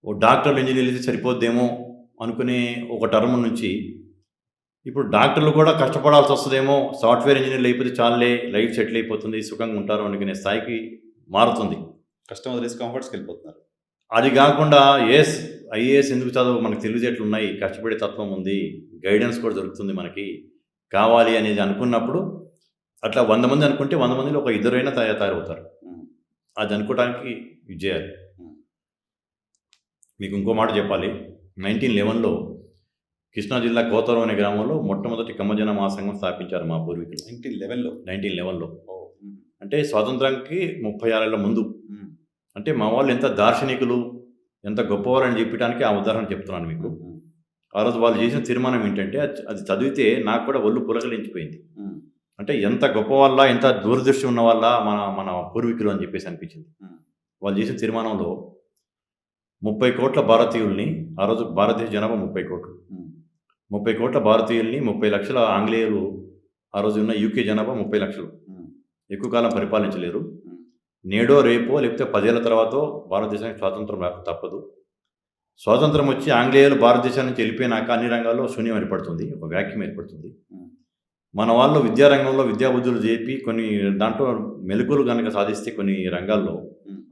ఓ డాక్టర్లు ఇంజనీర్లు అయితే సరిపోద్దేమో అనుకునే ఒక టర్మ్ నుంచి ఇప్పుడు డాక్టర్లు కూడా కష్టపడాల్సి వస్తుందేమో, సాఫ్ట్వేర్ ఇంజనీర్లు అయిపోతే చాలే, లైఫ్ సెటిల్ అయిపోతుంది, సుఖంగా ఉంటారు అనుకునే స్థాయికి మారుతుంది. కష్టం వదిలేసి కంఫర్ట్స్కి వెళ్ళిపోతున్నారు. అది కాకుండా ఐఏఎస్ ఎందుకు చదువు, మనకు తెలివితేటలు ఉన్నాయి, కష్టపడే తత్వం ఉంది, గైడెన్స్ కూడా దొరుకుతుంది మనకి కావాలి అనేది అనుకున్నప్పుడు, అట్లా 100 మంది అనుకుంటే 100 మందిలో ఒక 2 అయినా తయారవుతారు. అది అనుకోవడానికి ఇది చేయాలి. మీకు ఇంకో మాట చెప్పాలి. 1911లో కృష్ణా జిల్లా కోతవరం అనే గ్రామంలో మొట్టమొదటి కమ్మజన మహాసంఘం స్థాపించారు మా పూర్వీకులు. 1911లో అంటే స్వాతంత్రానికి 36 ఏళ్ల ముందు. అంటే మా వాళ్ళు ఎంత దార్శనికులు, ఎంత గొప్పవారని చెప్పడానికి ఆ ఉదాహరణ చెప్తున్నాను మీకు. ఆ రోజు వాళ్ళు చేసిన తీర్మానం ఏంటంటే, అది చదివితే నాకు కూడా ఒళ్ళు పులకలించిపోయింది. అంటే ఎంత గొప్ప వాళ్ళ, ఎంత దూరదృష్టి ఉన్న వాళ్ళ మన పూర్వీకులు అని చెప్పేసి అనిపించింది. వాళ్ళు చేసిన తీర్మానంలో 30 కోట్ల భారతీయుల్ని, ఆ రోజు భారతదేశ జనాభా 30 కోట్లు, 30 కోట్ల భారతీయుల్ని, 30 లక్షల ఆంగ్లేయులు, ఆ రోజు ఉన్న యూకే జనాభా 30 లక్షలు, ఎక్కువ కాలం పరిపాలించలేరు. నేడో రేపో లేకపోతే 10 ఏళ్ల తర్వాత భారతదేశానికి స్వాతంత్రం రాక తప్పదు. స్వాతంత్రం వచ్చి ఆంగ్లేయులు భారతదేశం నుంచి వెళ్ళిపోయినాక అన్ని రంగాల్లో శూన్యం ఏర్పడుతుంది, ఒక వ్యాక్యూమ్ ఏర్పడుతుంది. మన వాళ్ళు విద్యారంగంలో విద్యాబుద్ధులు చేపి కొన్ని దాంట్లో మెలుకులు కనుక సాధిస్తే కొన్ని రంగాల్లో,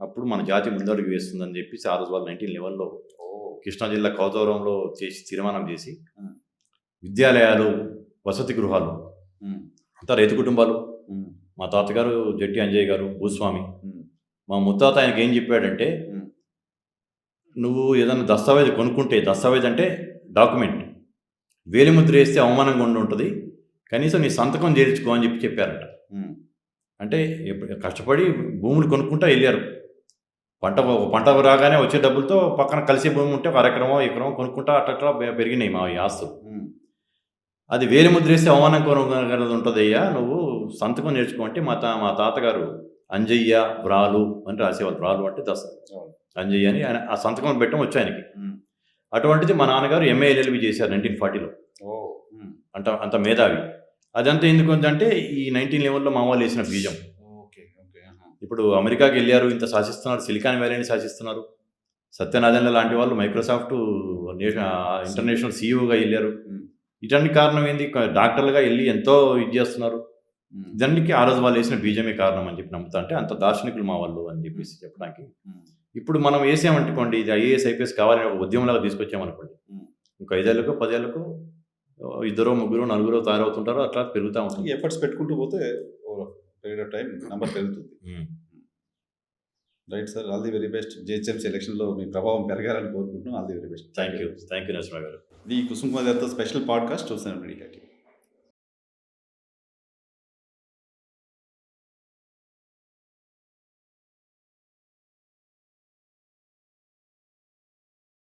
అప్పుడు మన జాతి ముందడుగు వేస్తుందని చెప్పేసి ఆ రోజు వాళ్ళు 1911లో కృష్ణా జిల్లా కౌతవరంలో తీర్మానం చేసి విద్యాలయాలు, వసతి గృహాలు అంతా రైతు కుటుంబాలు. ఉమ్, మా తాతగారు జట్టి అంజయ్య గారు భూస్వామి. ఉమ్, మా ముత్తాత ఆయనకి ఏం చెప్పాడంటే, ఉమ్, నువ్వు ఏదైనా దస్తావేజ్ కొనుక్కుంటే, దస్తావేజ్ అంటే డాక్యుమెంట్, వేలిముద్ర వేస్తే అవమానంగా ఉంటుంది, కనీసం నీ సంతకం చేర్చుకో అని చెప్పారట. ఉమ్, అంటే కష్టపడి భూములు కొనుక్కుంటా వెళ్ళారు. పంట రాగానే వచ్చే డబ్బులతో పక్కన కలిసే భూమి ఉంటే ఒక అరెకరమో ఎకరమో కొనుక్కుంటా అట్లా పెరిగినాయి మా ఈ ఆస్తులు. ఉమ్, అది వేలిముద్ర వేస్తే అవమానం కొనుగోలు ఉంటుందయ్యా, నువ్వు సంతకం నేర్చుకో అంటే మా తాతగారు అంజయ్య వ్రాలు అని రాసేవాళ్ళు. వ్రాలు అంటే అవును. అంజయ్య అని ఆయన ఆ సంతకం పెట్టడం వచ్చు ఆయనకి. ఉమ్, అటువంటిది మా నాన్నగారు MA LLB చేశారు 1940లో. ఓ, ఉమ్, అంత మేధావి. అదంతా ఎందుకు అంటే ఈ 1911లో మా వాళ్ళు వేసిన బీజం. ఓకే, ఓకే, ఆహా. ఇప్పుడు అమెరికాకి వెళ్ళారు, ఇంత శాసిస్తున్నారు, సిలికాన్ వ్యాలీని శాసిస్తున్నారు. సత్యనారాయణ లాంటి వాళ్ళు మైక్రోసాఫ్ట్ ఇంటర్నేషనల్ CEOగా వెళ్ళారు. ఉమ్, ఇటానికి కారణం ఏంది? డాక్టర్లుగా వెళ్ళి ఎంతో ఇది చేస్తున్నారు. ఉమ్, దానికి ఆ రోజు వాళ్ళు వేసిన బీజమే కారణం అని చెప్పి నమ్ముతా. అంటే అంత దార్శనికులు మా వాళ్ళు అని చెప్పేసి చెప్పడానికి. ఉమ్, ఇప్పుడు మనం వేసామనుకోండి, ఇది IAS IPS కావాలని ఒక ఉద్యమంలాగా తీసుకొచ్చామనుకోండి, ఉమ్. ఇంకా 5 ఏళ్ళకో 10 ఏళ్ళకో ఇద్దరో ముగ్గురు నలుగురో తయారవుతుంటారో అట్లా పెరుగుతూ ఉంటుంది. ఎఫర్ట్స్ పెట్టుకుంటూ పోతే పీరియడ్ ఆఫ్ టైం నెంబర్ పెరుగుతుంది. Right sir, all the very best. JHMC ఎలక్షన్లో మీ ప్రభావం పెరగాలని కోరుకుంటున్నాం. All the very best. Thank you Narasimha గారు. ది కుసుమ్ కుమార్ గారితో స్పెషల్ పాడ్కాస్ట్ చూసాను.